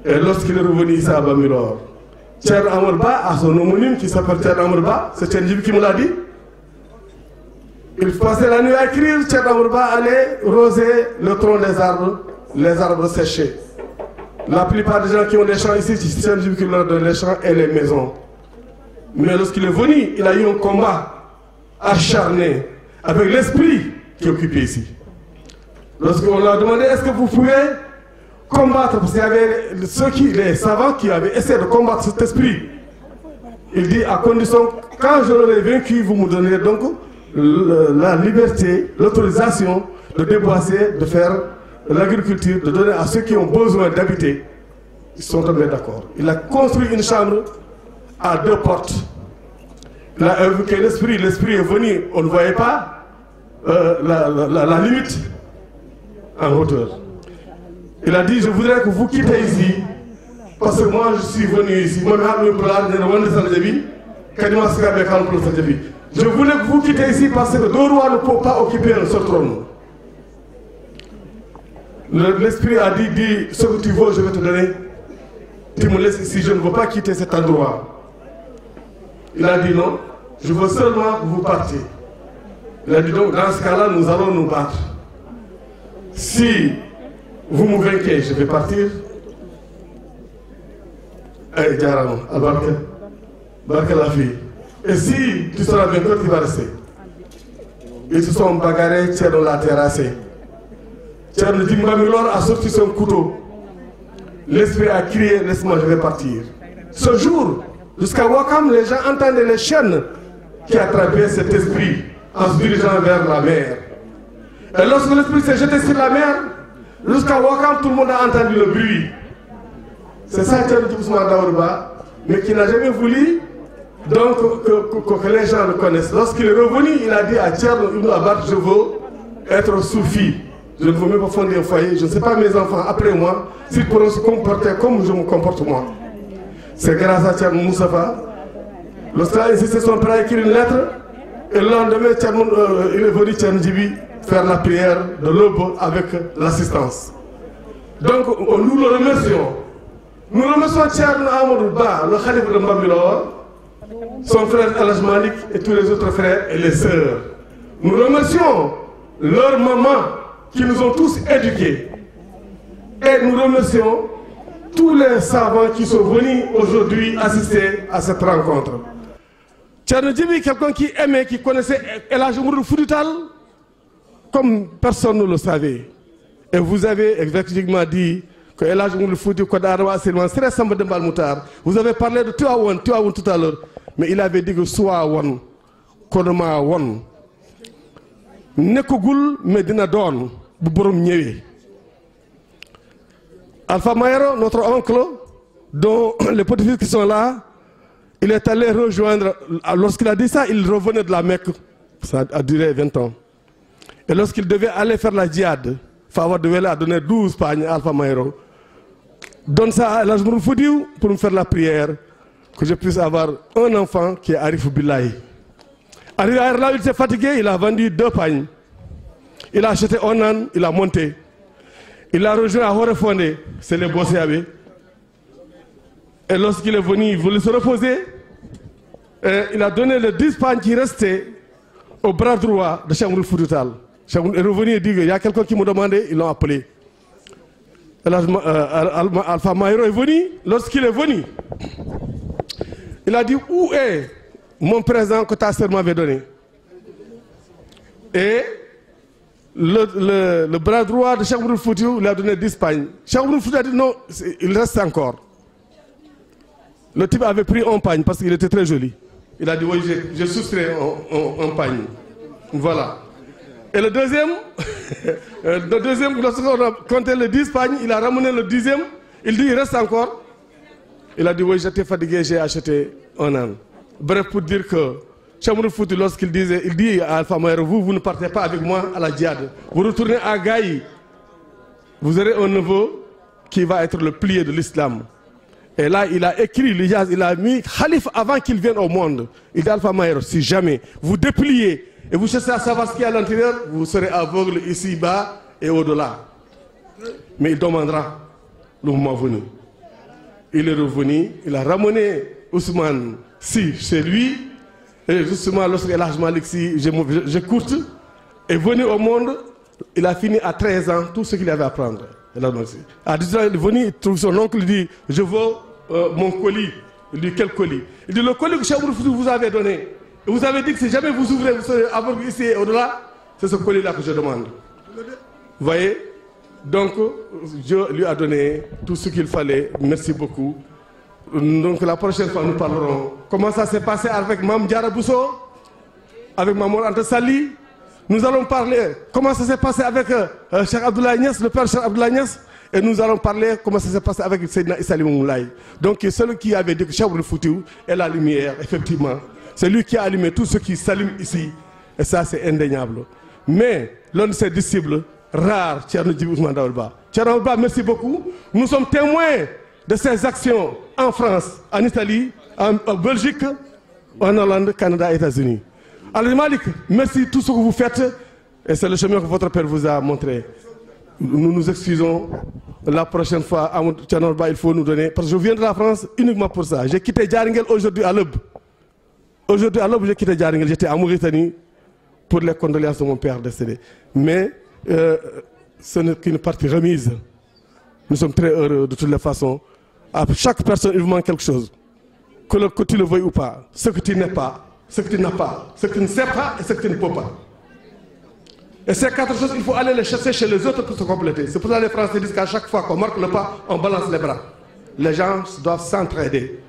Et lorsqu'il est revenu ici à Bambilor, Thierno Amourba a son homonyme qui s'appelle Thierno Amourba, c'est Thierno Djiby qui me l'a dit. Il passait la nuit à écrire, Thierno Amourba allait roser le tronc des arbres, les arbres séchés. La plupart des gens qui ont des champs ici, c'est Thierno Djiby qui leur donne les champs et les maisons. Mais lorsqu'il est venu, il a eu un combat acharné avec l'esprit qui occupait ici. Lorsqu'on lui a demandé est-ce que vous pouvez combattre, parce qu'il y avait les savants qui avaient essayé de combattre cet esprit. Il dit à condition, quand je l'aurai vaincu, vous me donnerez donc la liberté, l'autorisation de déboisser, de faire l'agriculture, de donner à ceux qui ont besoin d'habiter. Ils sont tombés d'accord. Il a construit une chambre à 2 portes. Il a évoqué l'esprit est venu, on ne voyait pas la limite en hauteur. Il a dit, je voudrais que vous quittez ici, parce que moi je suis venu ici. Je voulais que vous quittez ici parce que 2 rois ne peuvent pas occuper un seul trône. L'esprit a dit, ce que tu veux, je vais te donner. Tu me laisses ici, je ne veux pas quitter cet endroit. Il a dit non, je veux seulement que vous partiez. Il a dit donc, dans ce cas-là, nous allons nous battre. Si vous me vainquez, je vais partir. Et Diarama, Barke la fille. Et si tu seras vainqueur, tu vas rester. Ils se sont bagarrés, Thierno l'a terrassé. Thierno Djiby Bambilor a sorti son couteau. L'esprit a crié, laisse-moi, je vais partir. Ce jour, jusqu'à Wakam, les gens entendaient les chaînes qui attrapaient cet esprit en se dirigeant vers la mer. Et lorsque l'esprit s'est jeté sur la mer, jusqu'à Wakam, tout le monde a entendu le bruit. C'est ça Thierno Djiby Ousmane Daouda, mais qui n'a jamais voulu donc que les gens le connaissent. Lorsqu'il est revenu, il a dit à Thierno Ibn Abat, je veux être soufi. Je ne veux même pas fonder un foyer. Je ne sais pas mes enfants après moi s'ils pourront se comporter comme je me comporte moi. C'est grâce à Thierno Moustapha. Lorsqu'il a insisté, son père a écrit une lettre. Et le lendemain, il est venu Thierno Djiby faire la prière de l'aube avec l'assistance. Donc, nous le remercions. Nous remercions Thierno Amadou Ba, le Khalife de Bambilor, son frère El Malik et tous les autres frères et les sœurs. Nous remercions leurs mamans qui nous ont tous éduqués. Et nous remercions tous les savants qui sont venus aujourd'hui assister à cette rencontre. Thierno Djiby, quelqu'un qui aimait, qui connaissait El Hadji Oumarou Foutiyou Tall, comme personne ne le savait. Et vous avez effectivement dit que El Hadji Oumarou Foutiyou Tall, vous avez parlé de Tivaouane tout à l'heure, mais il avait dit que Tivaouane, Konoma Won, Nekogul Medina Don, bu borom ñëwé Alpha Mayoro, notre oncle, dont les petits-fils qui sont là, il est allé rejoindre, lorsqu'il a dit ça, il revenait de la Mecque, ça a duré 20 ans. Et lorsqu'il devait aller faire la djihad, Fawad Wele a donné 12 pagnes à Alpha Mayoro. Donne ça à l'Ajmoul Foudiou pour me faire la prière, que je puisse avoir un enfant qui est Arif Billahi. Arrivé à là, il s'est fatigué, il a vendu 2 pagnes. Il a acheté un âne, il a monté. Il a rejoint à Horefondé, c'est les Bossiabé. Et lorsqu'il est venu, il voulait se reposer. Et il a donné les 10 pagnes qui restaient au bras droit de Cheikh Foutoutal. Cheikh est revenu et dit qu'il y a quelqu'un qui me demandait, ils l'ont appelé. Alpha Mayoro est venu. Lorsqu'il est venu, il a dit, où est mon présent que ta sœur m'avait donné? Et le bras droit de Cheikh Foutoutal lui a donné 10 pagnes. Cheikh Foutoutal a dit non, il reste encore. Le type avait pris un pagne parce qu'il était très joli. Il a dit oui, j'ai soustrait un pagne. Voilà. Et le deuxième, lorsqu'on a compté les 10 pagnes, il a ramené le 10e. Il dit il reste encore. Il a dit oui, j'étais fatigué, j'ai acheté un âne. Bref, pour dire que Cheikh Fouti, lorsqu'il disait, il dit à Alpha Mayoro, vous ne partez pas avec moi à la djihad. Vous retournez à Gaï. Vous aurez un neveu qui va être le pilier de l'islam. Et là, il a écrit l'Ijaz, il a mis Khalif avant qu'il vienne au monde. Il dit Alpha Mayoro, si jamais vous dépliez et vous cherchez à savoir ce qu'il y a à l'intérieur, vous serez aveugle ici-bas et au-delà. Mais il demandera le moment venu. Il est revenu, il a ramené Ousmane Si chez lui. Et justement, lorsque l'âge Malik Si, je courte, est venu au monde, il a fini à 13 ans tout ce qu'il avait à prendre. À 10 ans, il est venu, il trouve son oncle, il dit je veux mon colis. Il dit quel colis? Il dit le colis que Cheikh vous avez donné. Et vous avez dit que si jamais vous ouvrez, vous serez aveugle ici et au-delà. C'est ce colis-là que je demande. Vous voyez? Donc, Dieu lui a donné tout ce qu'il fallait. Merci beaucoup. Donc, la prochaine fois, nous parlerons. Comment ça s'est passé avec Mme Diara Bousso, avec Mamour Anta Sali. Nous allons parler comment ça s'est passé avec Cheikh Abdoulaye Niass, le père Cheikh Abdoulaye Niass. Et nous allons parler comment ça s'est passé avec Seydina Issa Limamou Moulaye. Donc, celui qui avait dit que Cheikh Foutiou est la lumière, effectivement. C'est lui qui a allumé tout ce qui s'allume ici. Et ça, c'est indéniable. Mais l'un de ses disciples, rare, Thierno Djibi Ousmane Daouda. Thierno Daouda, merci beaucoup. Nous sommes témoins de ses actions en France, en Italie, en Belgique, en Hollande, Canada et États-Unis. Alors Malik, merci tout ce que vous faites. Et c'est le chemin que votre père vous a montré. Nous nous excusons. La prochaine fois, Thierno Daouda, il faut nous donner. Parce que je viens de la France uniquement pour ça. J'ai quitté Djaringel aujourd'hui à l'aube. Aujourd'hui à l'aube, j'ai quitté Djaringel. J'étais à Mauritanie pour les condoléances de mon père décédé. Mais ce n'est qu'une partie remise. Nous sommes très heureux de toutes les façons. À chaque personne, il vous manque quelque chose. Que tu le veuilles ou pas. Ce que tu n'es pas, ce que tu n'as pas, ce que tu ne sais pas et ce que tu ne peux pas. Et ces 4 choses, il faut aller les chercher chez les autres pour se compléter. C'est pour ça que les Français disent qu'à chaque fois qu'on marque le pas, on balance les bras. Les gens doivent s'entraider.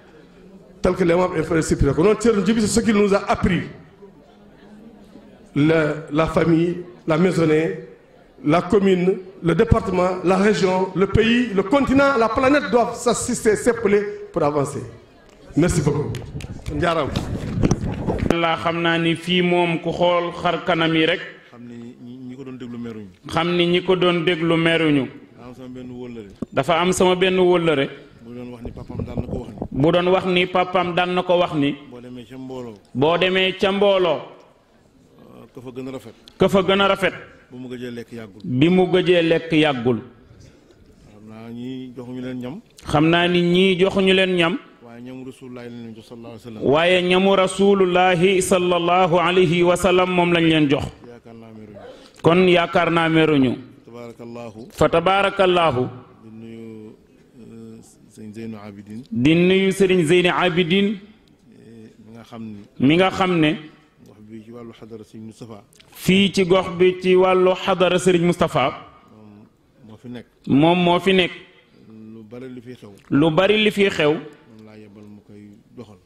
Tel que les membres inférieurs supérieurs. C'est ce qu'il nous a appris. La famille, la maisonnée, la commune, le département, la région, le pays, le continent, la planète doivent s'assister, s'épauler pour avancer. Merci beaucoup. Ndiaram. Allah xamna ni fi mom ku xol xar kanam yi rek xamni ñi ko doon déglu meruñu dafa am sama benn wóllëre bu doon wax ni papam daan na ko wax ni boo demee ca mbooloo ka fa gën a rafet bi mu gëjee lekk yàggul xam naa ni ñii joxuñu leen ñam waaye ñamu rasulullahi sallallahu alayhi wa sallam moom lañ leen jox kon yaakaar naa meruñu fa tabarakallahu di nuyu Serigne Zeyni Abidin mi nga xam ne fii ci gox bi ci wàllu xadara Serigne Moustapha moom moo fi nekk lu bari li fi xew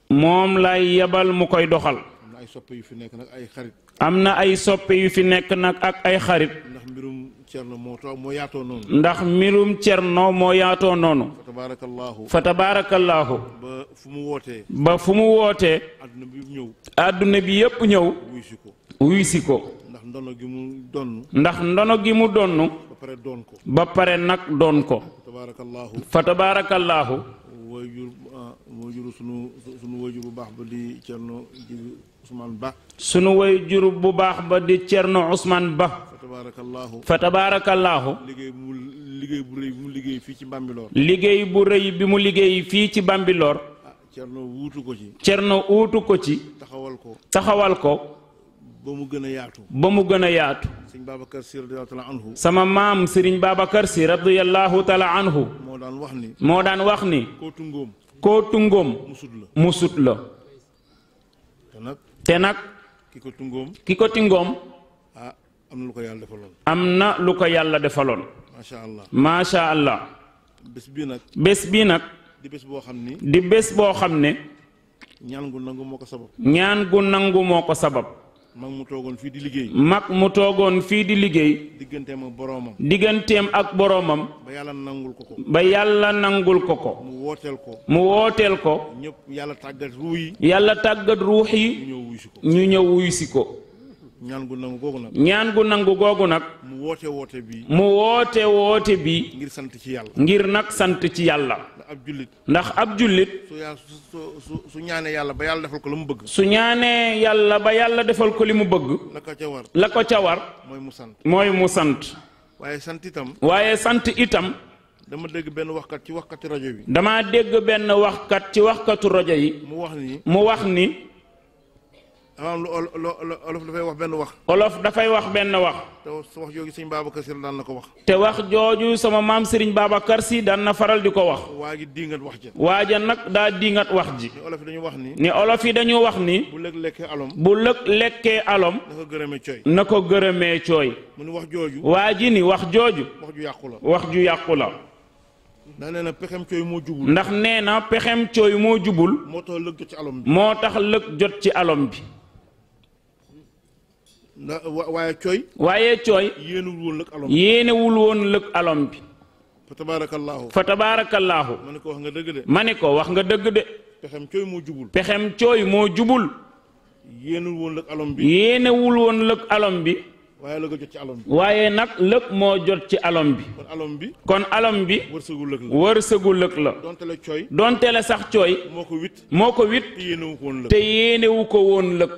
moom lay yebal mu koy doxal ay soppe yu fi nekk nag ay xarit. am na ay soppe yu fi nekk nag ak ay xarit. ndax mbirum Cerno moo yaatoo noonu. ndax mbirum Cerno moo yaatoo noonu. fa tabaarakallaahu. fa tabaarakallaahu. ba fu mu wootee. ba fu mu wootee. adduna bi ñëw. adduna bi yépp ñëw. wuy si ko. wuy si ko. ndax ndono gi mu donn. ndax ndono gi mu donn. ba pare doon ko. ba pare nag doon ko. fa tabaarakallaahu. fa tabaarakallaahu. wayjur sunu wayjur bu baax ba di Cerno Ousmane Ba. sunu wayjur bu baax ba di Cerno Ousmane Ba. fa tabaarakallaahu. fa tabaarakallaahu. liggéey bu rëy bi mu liggéey fii ci Bambilor. liggéey bu rëy bi mu liggéey fii ci Bambilor. Cerno wuutu ko ci. Cerno uutu ko ci. taxawal ko. ba mu gën a yaatu. ba mu gën a yaatu. sëñ Babacar Si radiyallaahu taala anhu. sama maam Serigne Babacar Si radiyallaahu taala anhu. moo daan wax ni. moo daan wax ni. kootu ngóom. musut la. te nag. ki ko tingoom. am na lu ko yàlla defaloon. am na lu ko yàlla defaloon. macha allah. macha allah. bés bii nag. bés bii nag. di bés boo xam ni. di bés boo xam ne. ñaan gu nangu moo ko sabab. ñaan gu nangu moo ko sabab. mag mu toogoon fii di liggéey. mag mu toogoon fii di liggéey. digganteem ak boroomam. digganteem ak boroomam. ba yàlla nangul ko ko. ba yàlla nangul ko ko. mu wooteel ko. mu wooteel ko. ñëpp yàlla tàggat ruux yi. yàlla tàggat ruux yi. ñu ñëw wuy si ko. ñaan gu nangu googu nag. ñaan gu nangu googu nag. mu woote bi. mu woote bi. ngir sant ci yàlla. ngir nag sant ci yàlla. ndax ab jullit. su ñaanee yàlla ba yàlla defal ko la mu bëgg. su ñaanee yàlla ba yàlla defal ko li mu bëgg. la ko ca war. mooy mu sant. waaye sant itam. dama dégg benn waxkat ci waxkati rajo bi. dama dégg benn waxkat ci waxkatu rajo yi. mu wax ni. olof dafay wax benn wax. olof dafay wax benn wax. te wax jooju sëñ Babacar Si daan na ko wax. te wax jooju sama maam Serigne Babacar Si daan na faral di ko wax. waa ji diingat wax ja. waaja nag daa diingat wax ji. ni olof yi dañu wax ni. ni olof yi dañu wax ni. bu lëg lekkee alom. bu lëg lekkee alom. na ko gërëmee cooy. na ko gërëmee cooy. mu ni wax jooju. waa ji ni wax jooju. wax ju yàqu la. wax ju yàqu la. ndax nee na pexem cooy moo jubul. ndax nee na pexem cooy moo jubul. moo tax lëg jot ci alom bi. moo tax lëg jot ci alom bi. waaye cooy. yéenewul woon lëg alom bi. fa tabaarakallaahu. fa tabaarakallaahu. ma ne ko wax nga dëgg de. ma ne ko wax nga dëgg de. pexem cooy moo jubul. pexem cooy moo jubul. yéenewul woon lëg alom bi. yéenewul woon lëg alom bi. waaye lëg jot ci alom bi. waaye nag lëg moo jot ci alom bi. kon alom bi. kon alom bi. wërsëgu lëg la. wërsëgu lëg la. donte la cooy. donte la sax cooy. moo ko wit. te yéenewu ko woon lëg.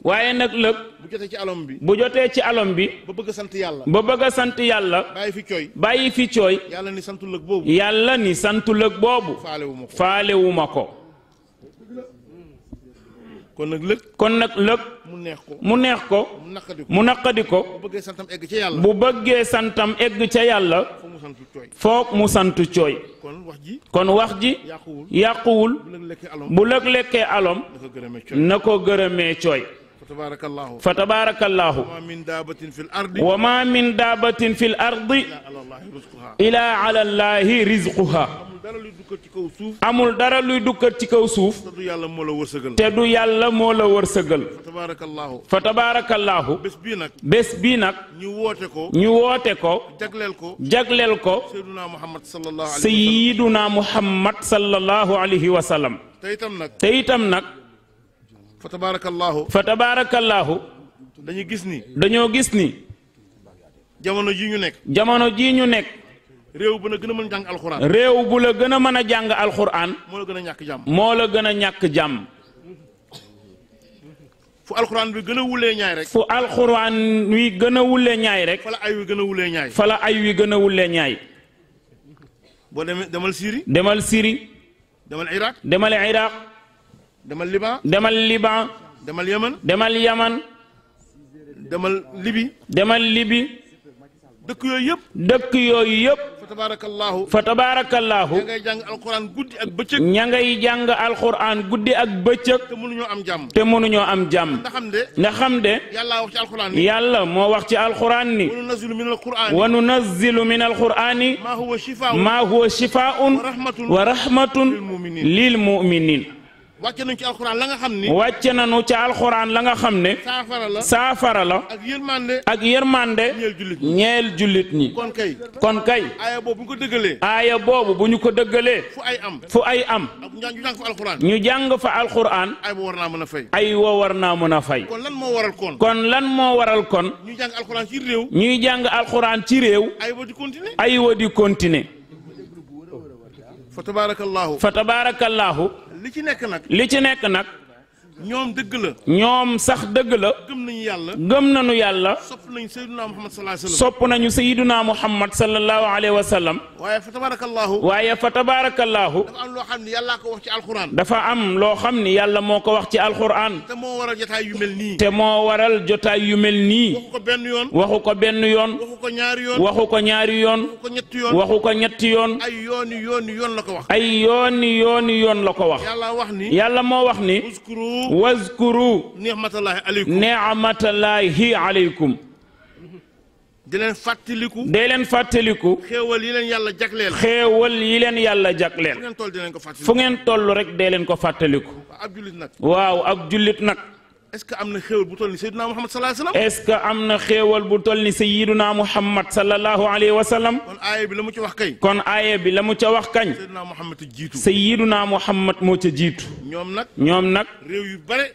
waaye nag lëg. bu jotee ci alom bi. ba bëgg a sant yàlla. bàyyi fi cooy. yàlla ni santu lëg boobu. yàlla ni santu lëg boobu. faalewuma ko. kon nag lëg. mu neex ko. mu naqadi ko. bu bëggee santam egg ca yàlla. bu bëggee santam egg ca yàlla. foog mu sant cooy. kon wax ji. yàquwul. bu lëg lekkee alom. na ko gërëmee cooy. fa tabaarakallaahu. wa ma min daabatin fil ardi. ilaa ala llaahi rizquha. amul dara luy dukkat ci kaw suuf. te du yàlla moo la wërsëgal. fa tabaarakallaahu. bés bii nag. ñu woote ko. jagleel ko. sayyiduna Muhammad sallallahu alayhi wa sallam. te itam nag. fa tabaarakallaahu. dañoo gis ni. jamono jii ñu nekk. réew bu la gën a mën a jàng alxuraan. réew bu la gën a mën a jàng alxuraan. moo la gën a ñàkk jàmm. moo la gën a ñàkk jàmm. fu alxuraan bi gën a wulee ñaay rek. fu alxuraan wi gën a wulee ñaay rek. fa la ay wi gën a wulee ñaay. fa la ay wi gën a wulee ñaay. boo demee demal Syrie. demal Syrie. demal Irak. demal Irak. demal Liban. demal Liban. demal Yaman. demal Yaman. demal Libi. demal Libi. dëkk yooyu yëpp. fa tabaarakallaahu. ña ngay jàng alxuraan guddi ak bëccëg. ña ngay jàng alxuraan guddi ak bëccëg. te mënuñoo am jàmm. ndax xam de. yàlla moo wax ci alxuraan ni. wa nunazzilu min alxuraani. maa huwa shifaa'un wa rahmatun lil mu'miniin. wàcce nañu ci alxuraan la nga xam ni. wàcce nañu ci alxuraan la nga xam ne. saafara la. ak yërmande. ak yërmande. ñeel jullit ñi. kon kay. aaya boobu bu ñu ko dëggalee. aaya boobu bu ñu ko dëggalee. fu ay am. ñu jàng fa alxuraan. ñu jàng fa alxuraan. ay wa war naa mën a fay. ay wa war naa mën a fay. kon lan moo waral kon. kon lan moo waral kon. ñuy jàng alxuraan ci réew. ñuy jàng alxuraan ci réew. ay wa di continuer. ay wa di continuer. fa tabaarakallaahu. fa tabaarakallaahu. li ci nekk nag. li ci nekk nag. ñoom dëgg la. ñoom sax dëgg la. gëm nañu yàlla. gëm nañu yàlla. sopp nañu Seydina Muhammad sallallahu alayhi wa sallam. sopp nañu Seydina Muhammad sallallahu alayhi wa sallam. waaye fa tabaarakallaahu. waaye fa tabaarakallaahu. dafa am loo xam ni yàllaa ko wax ci alxuraan. dafa am loo xam ni yàlla moo ko wax ci alxuraan. te moo waral jotaay yu mel nii. te moo waral jotaay yu mel nii. waxu ko benn yoon. waxu ko benn yoon. waxu ko ñaari yoon. waxu ko ñaari yoon. waxu ko ñetti yoon. waxu ko ñetti yoon. ay yoon la ko wax. ay yoon la ko wax. yàlla wax ni. yàlla moo wax ni. wazkuru ni'matallahi alaykum. di leen fàttaliku. dee leen fàttaliku. xéewal yi leen yàlla jagleel. xéewal yi leen yàlla jagleel. fu ngeen toll di leen ko fàttaliku. fu ngeen toll rek dee leen ko fàttaliku. ab jullit nag. waaw ab jullit nag. est-ce que am na xéewal bu toll ni Seydina Muhammad sallallahu alayhi wa sallam. est-ce que am na xéewal bu toll ni Seydina Muhammad sallallahu alayhi wa sallam. kon aaya bi la mu ci wax kay. kon aaya bi la mu ca wax kañ. Seydina Muhammad jiitu. Seydina Muhammad moo ca jiitu. ñoom nag.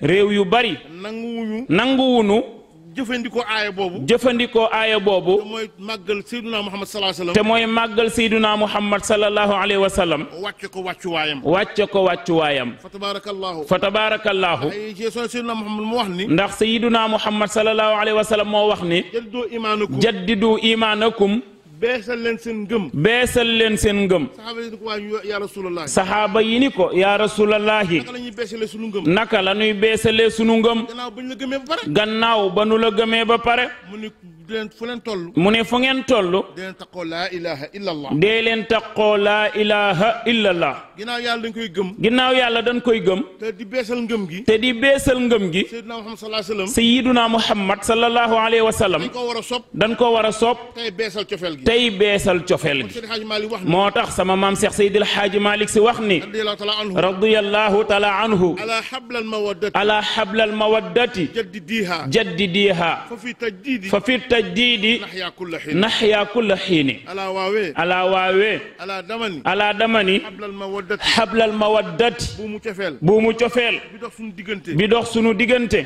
réew yu bari. nanguwuñu. jëfandikoo aaya boobu. te mooy màggal Seydina Muhammad sallallahu alayhi wa sallam. te mooy màggal Seydina Muhammad sallallahu alayhi wa sallam. wàcce ko wàccuwaayam. fa tabaarakallaahu. fa tabaarakallaahu. Seydina Muhammad moo wax ni. ndax Seydina Muhammad sallallahu alayhi wa sallam moo wax ni. jaddidu imaanakum. beesal leen seen ngëm. beesal leen seen ngëm. saxaaba yi ni ko yaa rasulallahi. naka la ñuy beesalee sunu ngëm. gannaaw ba nu la gëmee ba pare. mu ne fu ngeen toll. dee leen taqoo laa ilaha illallah. dee leen taqoo laa ilaha illallah. ginnaaw yàlla dañ koy gëm. ginnaaw yàlla dañ koy gëm. te di beesal ngëm gi. te di beesal ngëm gi. Seydina Muhammad sallallahu alayhi wa sallam. Seydina Muhammad sallallahu alayhi wa sallam. dañ ko war a sopp. dañ ko war a sopp. tey beesal cofeel gi. tey beesal cofeel gi. moo tax sama maam Cheikh Seydil Hadji Malick si wax ni. radiyallahu taala anhu. ala hablal mawaddati. jaddidiha. fa fi tajdiidi. naxyaa kulla xiini. ala waawee. ala damani. hablal mawaddati. buumu cofeel. bi dox sunu diggante.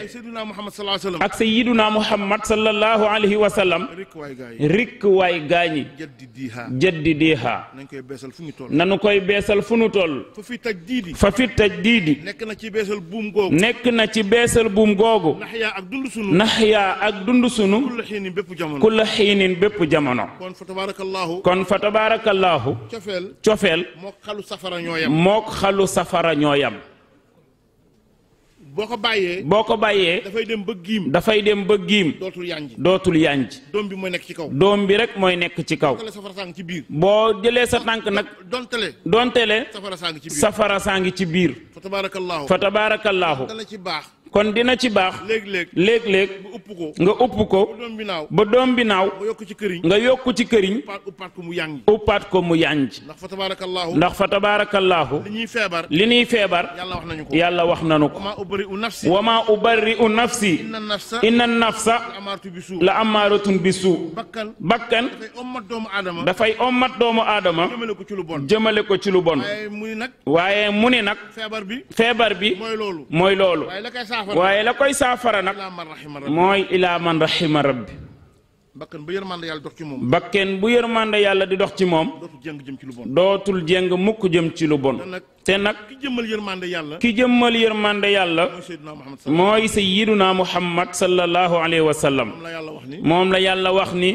ak Seydina Muhammad sallallahu alayhi wa sallam. rikk waay gaañi. jaddidiha. nanu koy beesal fu nu toll. fa fi tajdiidi. nekk na ci beesal buum googu. nekk na ci beesal buum googu. naxyaa ak dund sunu. kulla xiinin bépp jamono. kon fa tabaarakallaahu. cofeel. mook xalu safara ñoo yam. mook xalu safara ñoo yam. boo ko bàyyee. boo ko bàyyee. dafay dem ba giim. dafay dem ba giim. dootul yanj. doom bi mooy nekk ci kaw. doom bi rek mooy nekk ci kaw. boo jëlee sa tànk nag. dontele. safara saa ngi ci biir. fa tabaarakallaahu. kon dina ci baax. léeg-léeg. nga upp ko. ba doom bi naaw. nga yokku ci këriñ. uppaat ko mu yanj. ndax fa tabaarakallaahu. li ñuy feebar. yàlla wax nañu ko. wa maa ubarri'u nafsi. inna nafsa. la amaaratun bisu. bakkan. dafay ommat doomu aadama. jëmale ko ci lu bon. waaye mu ne nag. feebar bi. mooy loolu. waaye la koy saafara nag mooy ilaa man rahima rabbi. bakken bu yërmande yàlla dox ci moom. bakken bu yërmande yàlla di dox ci moom. dootul jeng mukk jëm ci lu bon. te nag ki jëmmal yërmande yàlla. ki jëmmal yërmande yàlla. mooy sayyiduna Muhammad sallallahu alayhi wa sallam. moom la yàlla wax ni.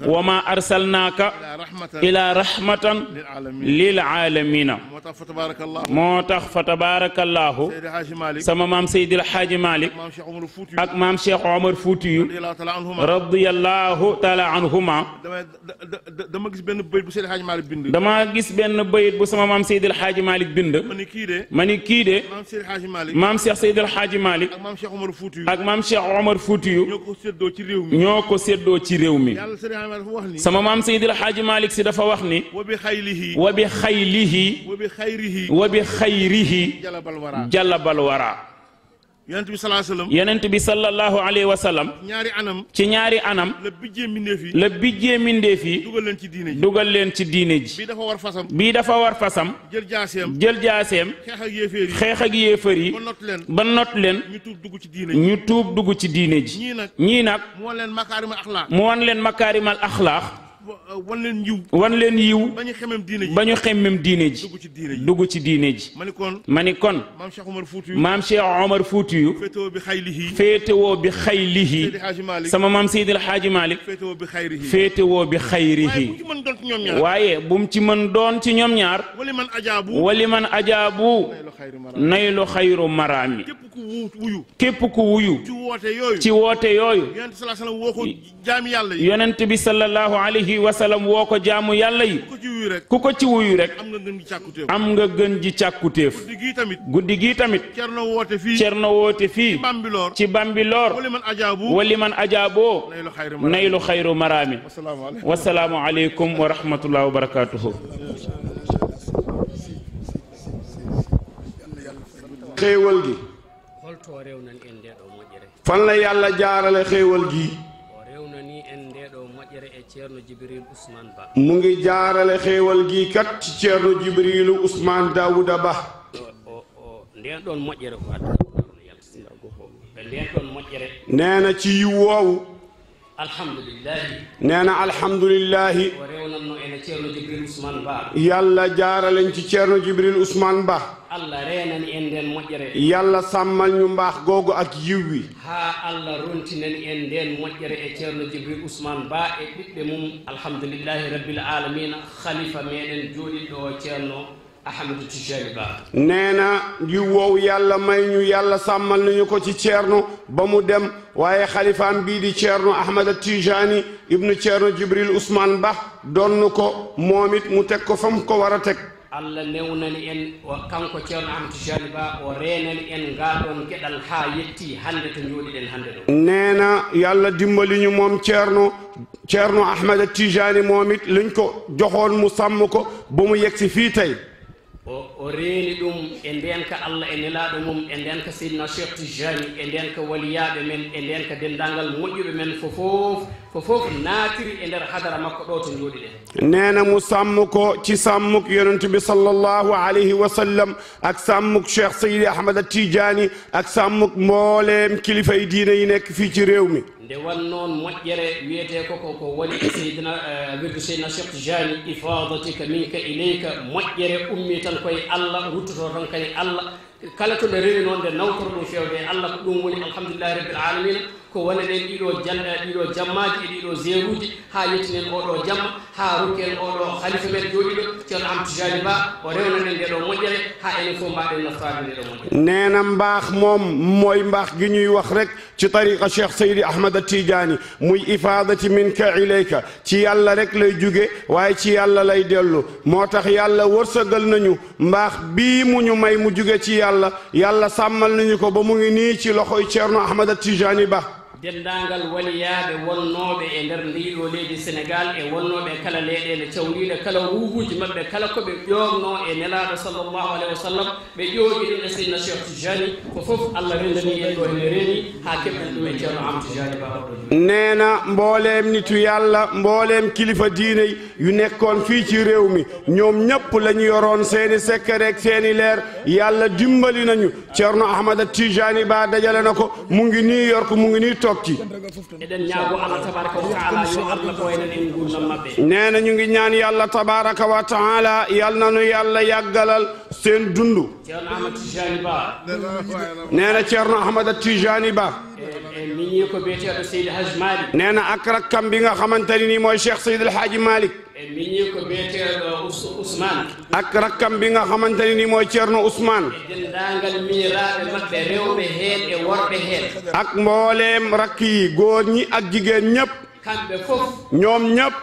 wa ma arsalnaaka. ila rahmatan. lil aalamiina. moo tax fa tabaarakallaahu. sama maam Seydil Hadji Malick. ak maam Cheikh Omar Foutiyu. radiyallahu taala anhuma. dama gis benn bayit bu Seydil Hadji Malick bind. dama gis benn bayit bu sama maam Seydil Hadji Malick Malick bind ma ni kii de maam Cheikh Seydil Hadji Malick ak maam Cheikh Omar Foutiyou ñoo ko séddoo ci réew mi sama maam Seydil Hadji Malick si dafa wax ni wa bi xaylihi wa bi xayrihi jalabal wara yonent bi sallallahu alayhi wa sallam ci ñaari anam la bijjee mbindeef yi dugal leen ci diine ji bii dafa war fasam jël jaaseem xeex ak yéefar yi ba not leen ñu tuub dugg ci diine ji ñii nag mu wan leen makaarimal axlaax wan leen yiw ba ñu xemmem diine ji dugg ci diine ji ma ni kon maam Cheikh Omar Foutiyou féetewoo bi xaylihi sama maam Seydil Hadji Malick féetewoo bi xayrihi waaye bu mu ci mën doon ci ñoom ñaar wali man ajaabu naylu xayru maraami képp ku wuyu ci woote yooyu yonent bi sallallahu alayhi wa sallam woo ko jaamu yàlla yi ku ko ci wuyu rek am nga gën ji càkkutéef guddi gii tamit cerno woote fii ci Bambilor wali man ajaaboo naylu xayru maraami wasalaamu aleykum wa rahmatullahi wa barakatuhu xéewal gi fan la yàlla jaarale xéewal gi mu ngi jaarale xéewal gi kat ci Ceerno Jibrilu Ousmane Daouda Ba nee na ci yiw woowu nee na alhamdulillahi yàlla jaaraleñ ci Ceerno Jibril Ousmane Ba yàlla sàmmal ñu mbaax googu ak yiw wi Allah rontinani en nden moƴƴere e Ceerno Jibril Ousmane Ba e ɓiɓɓe mum alhamdulillahi rabbil alamina khalifa meɗen jooɗiɗo Ceerno Ahmadou Tijani Ba nee na yiw woowu yàlla may ñu yàlla sàmmal nañu ko ci Ceerno ba mu dem waaye xalifaam bii di Ceerno Ahmada Tijani ibnu Ceerno Jibril Ousmane Ba donn ko moom it mu teg ko fa mu ko war a teg Allah newnani en kanko Ceerno Ahmadou Tijani Ba o reenani en ngal ɗon geɗal haa yetti hannde to jooɗiɗen hannde ɗo nee na yàlla dimbali ñu moom Ceerno Ahmada Tijani moom it liñ ko joxoon mu sàmm ko ba mu yegg si fii tey o reeni ɗum e ndenka Allah e nelaaɗo mum e ndenka Seydina Cheikh Tijani e ndenka waliyaaɓe men e ndenka denndaangal moƴƴuɓe men fofof naatiri e nder hadara makko ɗo to jooɗiɗen nee na mu sàmm ko ci sàmmuk yonent bi sallallahu alayhi wa sallam ak sàmmuk Cheikh Seydi Ahmada Tijani ak sàmmuk mbooleem kilifa yi diine yi nekk fii ci réew mi nde wan noon moƴƴere wiyete ko woni e seydina wirdu Seydina Cheikh Tijani ifadatika minka ileyka moƴƴere ummi tan koye Allah ruttoto tan kay Allah kala to ɓe rewi noon nde nawtoro ɗum fewde e Allah ko ɗum woni alhamdulillahi rabbil alamina ko woni ɗen ɗiɗo jammaji e ɗiɗo zeruji ha yettinen oɗo jamma ha rokken oɗo halifa men jooɗiɗo Ceerno Ahmadou Tijani Ba o rewnanen nde ɗo moƴƴere ha enen fof mbaɗen naftade nde ɗo moƴƴere nee na mbaax moom mooy mbaax gi ñuy wax rek ci tariqa Cheikh Seydi Ahmada Tijani muy ifadati minka ilayka ci yàlla rek lay jóge waaye ci yàlla lay dellu moo tax yàlla wërsëgal nañu mbaax bii mu ñu may mu jóge ci yàlla sàmmal nañu ko ba mu ngi nii ci loxoy Ceerno Ahmada Tijani Ba denndaangal waliyaaɓe wonnooɓe e ndeer ndiiɗo leydi Sénégal e wonnooɓe kala leyɗeele cawliiɗe kala ruuhuuji maɓɓe kala ko ɓe ƴoognoo e nelaaɗo sallllahu alayhi wa sallam ɓe ƴoogi ɗum e Seydina Cheikh Tijani ko fof Allah renndanii en ɗo ene reeni haa keɓɗen ɗum e Ceerno Ahmadou Tijani Ba nee na mbooleem nitu yàlla mbooleem kilifa diine yu nekkoon fii ci réew mi ñoom ñëpp la ñu yoroon seeni secret ak seeni leer yàlla dimbali nañu Ceerno Ahmada Tijani Ba dajale na ko mu ngi nii yor ko mu ngi nii eɗen ñaago Allah tabaraka wa taala yo Allah ɓoynen en gurdam maɓɓe nee na ñu ngi ñaan yàlla tabaraka wa taala yal na nu yàlla yàggalal seen dundu Ceerno Ahmadou Tijani Ba nee na Ceerno Ahmada Tijani Ba mi ñii ko biyeteeɗo Seydi Hadji Malick nee na ak rakkam bi nga xamante ni mooy Cheikh Seydi El Hadji Malick mi ñii ko biyeteeɗo Ousmane ak rakkam bi nga xamante ni mooy Ceerno Ousmane denndaangal miiraaɓe maɓɓe rewɓe heen e worɓe heen ak mbooleem rakk yi góor ñi ak jigéen ñëpp kamɓe fof ñoom ñëpp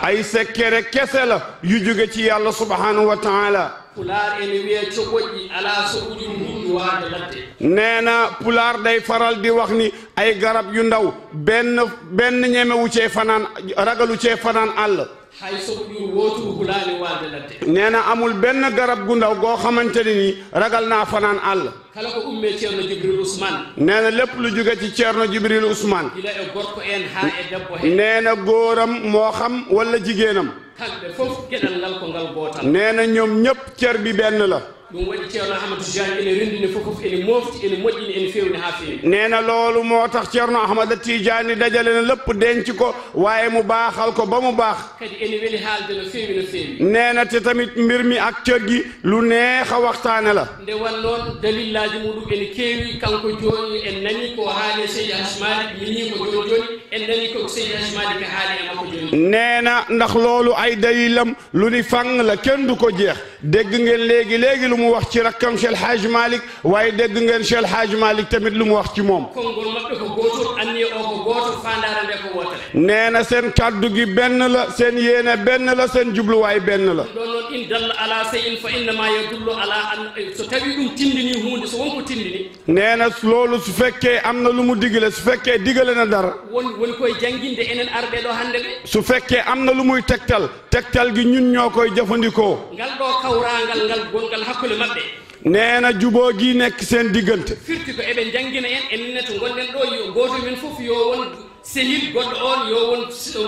ay sekkere kese la yu jóge ci yàlla subhanahu wa taala pulaar ene wiye cogoƴƴi ala so ujum hundu waade ladde nee na pulaar day faral di wax ni ay garab yu ndaw benn ñemewu cee fanaan ragalu cee fanaan àll hay so ujur wooturu hulaani waade ladde nee na amul benn garab gu ndaw goo xamante ne ni ragal naa fanaan àll kala ko ummee ceerno jibril ousmane nee na lépp lu jóge ci ceerno jibril ousmane gila e gorko en haa e debbo hen nee na góoram moo xam wala jigéenam kamɓe fof geɗal ngal ko ngal gootal nee na ñoom ñëpp cer bi benn la ɗum waɗi ceerno ahmadou tidiane ene renndine fofof ene mofti ene moƴƴini ene fewni haa feewi nee na loolu moo tax ceerno ahmada tidiane dajale na lépp denc ko waaye mu baaxal ko ba mu baax kadi ene weli haalde no feewi no feewi nee na te tamit mbir mi ak cër gi lu neex a waxtaane la nde wan noon dalillaji muɗum ene keewi kanko jooni en nani ko haali seydi hasmalik mini ko joni joni en nani ko seydi hasmalik ko haali e makko joni nee na ndax loolu ay dalilam lu ni fang la kenn du ko jeex dégg ngeen léegi lu mu wax ci rakkam Cheikh Hadj Malick waaye dégg ngeen Cheikh Hadj Malick tamit lu mu wax ci moom konngol maɓɓe ko gootol anniye o ko gooto faandaare nde ko wootere nee na seen kaddu gi benn la seen yéene benn la seen jubluwaay benn la ɗon noon in dalla ala seyin fa innama yadullu ala an so tawi ɗum tindini hunde so wonko tindini nee na loolu su fekkee am na lu mu digale su fekkee digale na dara woni koye janginde enen arɓe ɗo hannde ɓe su fekkee am na lu muy tegtal gi ñun ñoo koy jëfandikoo ngal ɗo kawrangal ngal gongal hakkude maɓɓe nee na juboo gi nekk seen diggante firti ko eɓe jangina en ennene to gonɗen ɗo yo gooto men fof yo won sehil goɗɗo on yo won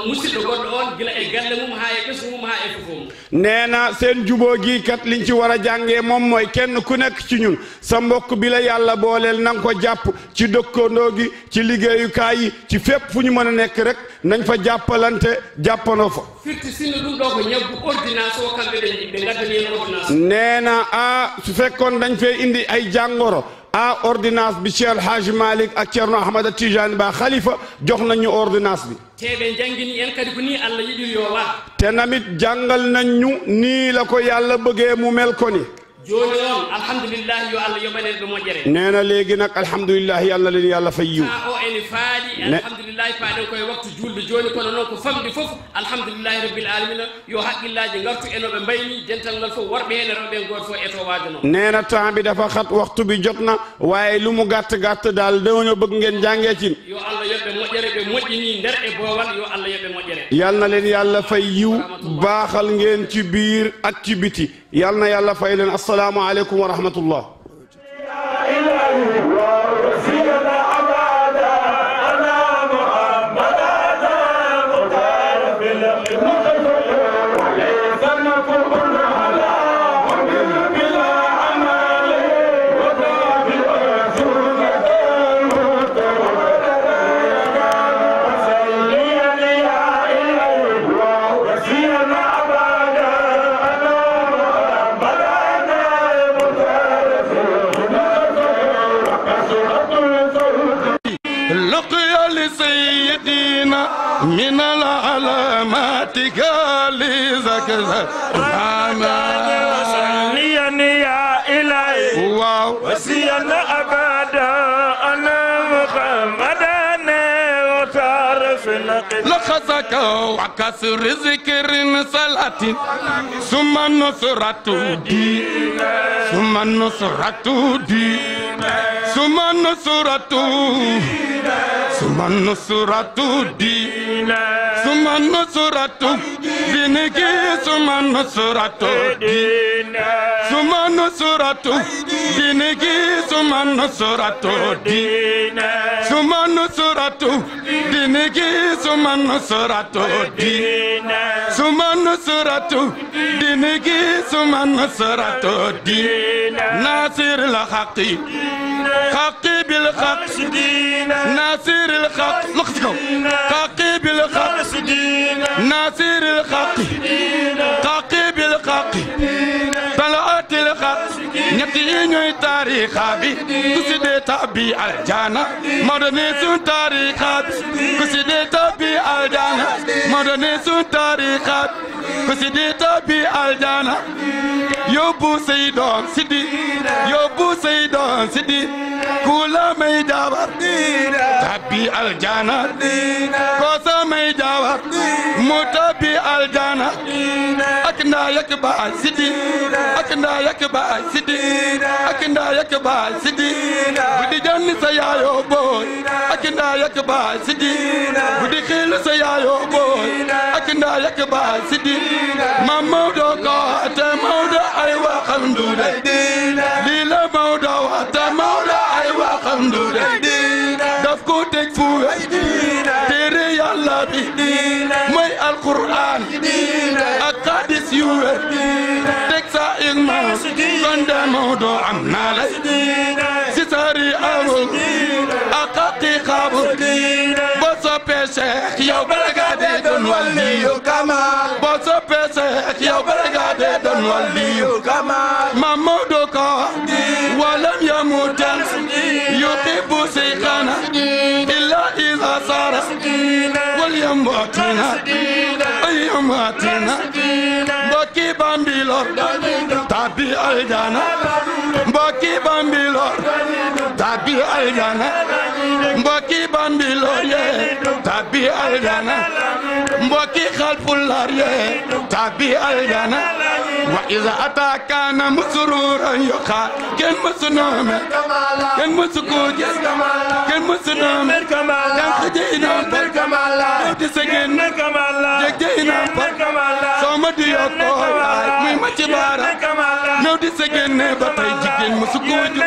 musidɗo goɗɗo on gila e galle mum haa e ɓesgu mum haa e fof mum nee na seen juboo gi kat liñ ci war a jàngee moom mooy kenn ku nekk ci ñun sa mbokk bi la yàlla booleel na nga ko jàpp ci dëkkandoo gi ci liggéeyukaay yi ci fépp fu ñu mën a nekk rek nañ fa jàppalante jàppandoo fa firti sinno ɗum ɗo ko ñabbu ordonnance o kamɓe ɓe gaddani en ordonnance nee na su fekkoon dañ fee indi ay jàngoro ordonnance bi Cheikh Hadj Malick ak Ceerno Ahmada Tidiane Ba Khalifa jox nañu ordonnance bi teɓe jangini en kadi ko ni Allah yiɗiri yo wa te namit jàngal nañ ñu nii la ko yàlla bëggee mu mel ko ni joni on alhamdulillah yo Allah yoɓanen ɓe moƴƴere nee na léegi nag alhamdulillah yàlla leen yàlla fay yiw o ene faaɗi alhamdulillahi paaɗen koye waktu julde joni kono noon ko famɗi fof alhamdulillahi rabbil alamina yo haqqillaji gartu enoɓe mbayni dental ngal fof worɓe hen e rewɓe goto fof eto waade noon nee na temps bi dafa xat waxtu bi jot na waaye lu mu gàtt daal dañoo bëgg ngeen jàngee ci yo Allah yoɓɓe moƴƴere ɓe moƴƴini nder e boowal yo Allah yoɓɓe moƴƴere yal na leen yàlla fay yiw baaxal ngeen ci biir ak ci biti yal na yàlla fay leen assalaamu aleykum wa rahmatullah من العلامات قال زكزة وصليا يا إلهي وسينا أبدا أنا محمدا وتعرف لخزك وكسر ذكر صلاة ثم نصرة دين ثم نصرة دين ثم نصرة ثم نصرة دين ثم نصرة دينك ثم نصرة دين ثم نصرة دينك ثم نصرة دين ثم نصرة دينك ثم نصرة دين ثم نصرة دينك ثم نصرة دين ناصر الحق حق بالحق ناصر الحق لخصكم حق بالحق ناصر الحق حق بالحق طلعت الحق نتيجة تاريخ أبي كسيدة تبي الجانا مدرسة تاريخ كسيدة تبي الجانا مدرسة تاريخ كسيدة تبي الجانا yóbbu say doom si di yóbbu say doom si di ku la may jabar tabbi aljana ko sa may jabar mu tabbi aljana ak ndaa yak baay si di ak ndaa yak baay si di ak ndaa yak baay si di bu di janni sa yaayoo booy ak ndaa yak baay si di bu di xiilu sa yaayoo booy ak ndaa yak baay si di ma Maodo ko te Maodo ay waxam du day lii la Maodo wax te Maodo ay waxam du day daf ko teg fu téere Yàlla bi mooy alquran ak hadis yu wér teg sa igma kon de Maodo am na lay si sari amul ak haqiqa bu boo soppee Cheikh yow balaga de doon waliyu kamal boo soppee Cheikh yow balaga de doon waliyu kamal ma Maodo ko walam yamutan yuhibbu shaykhana illa iza sara wal yamatina ay yamatina mbokki Bambilor tabi aljana mbokki Bambilor tabi aljana mbokki Bambilor ye tabi aljana mbokki Xalpulaar ye tabi aljana wa iza atakana musruran yuqa ken musnome ken musukuje ken musnome kan khajina par kamala di segen kamala jegina par kamala soma di yoko muy ma ci bara ñew di segen ne ba tay jigen musukuje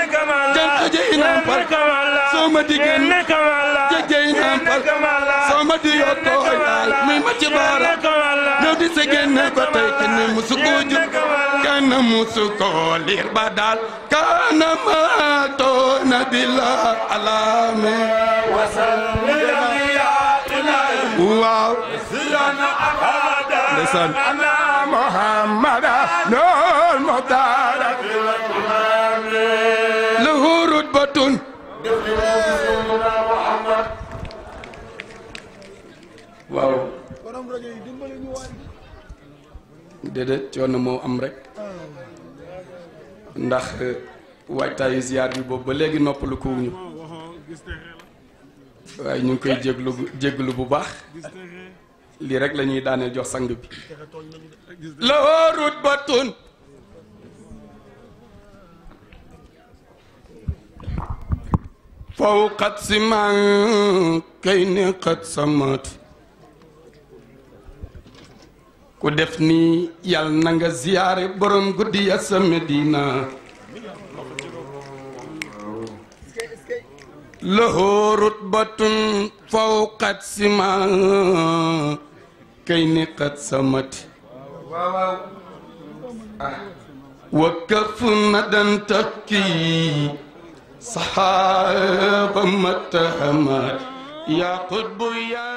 kan khajina par kamala soma di gen kamala jegina par kamala soma di yoko muy ma ci bara ñew di segen ne ba tay ken musukuje kana musuko lir badal kana ma to nabila alame wasallam ya ilahi wow sirana abada lisan ana muhammada nur mutara luhurut batun wow déedéet coono moo am rek ndax waajtaayu ziar bi boobu ba léegi noppalu ko wuñu waaye ñu ngi koy jéglu bu baax lii rek la ñuy daaneel jox sang bi loo rut batun faw xat si man kay ne xat samat ku def nii yàlla na nga ziyaare borom guddi ya sa Medina lahu rutbatun fawqat sima kay ni qad samat wa kafu nadan takki sahaba matahamat ya qutbu ya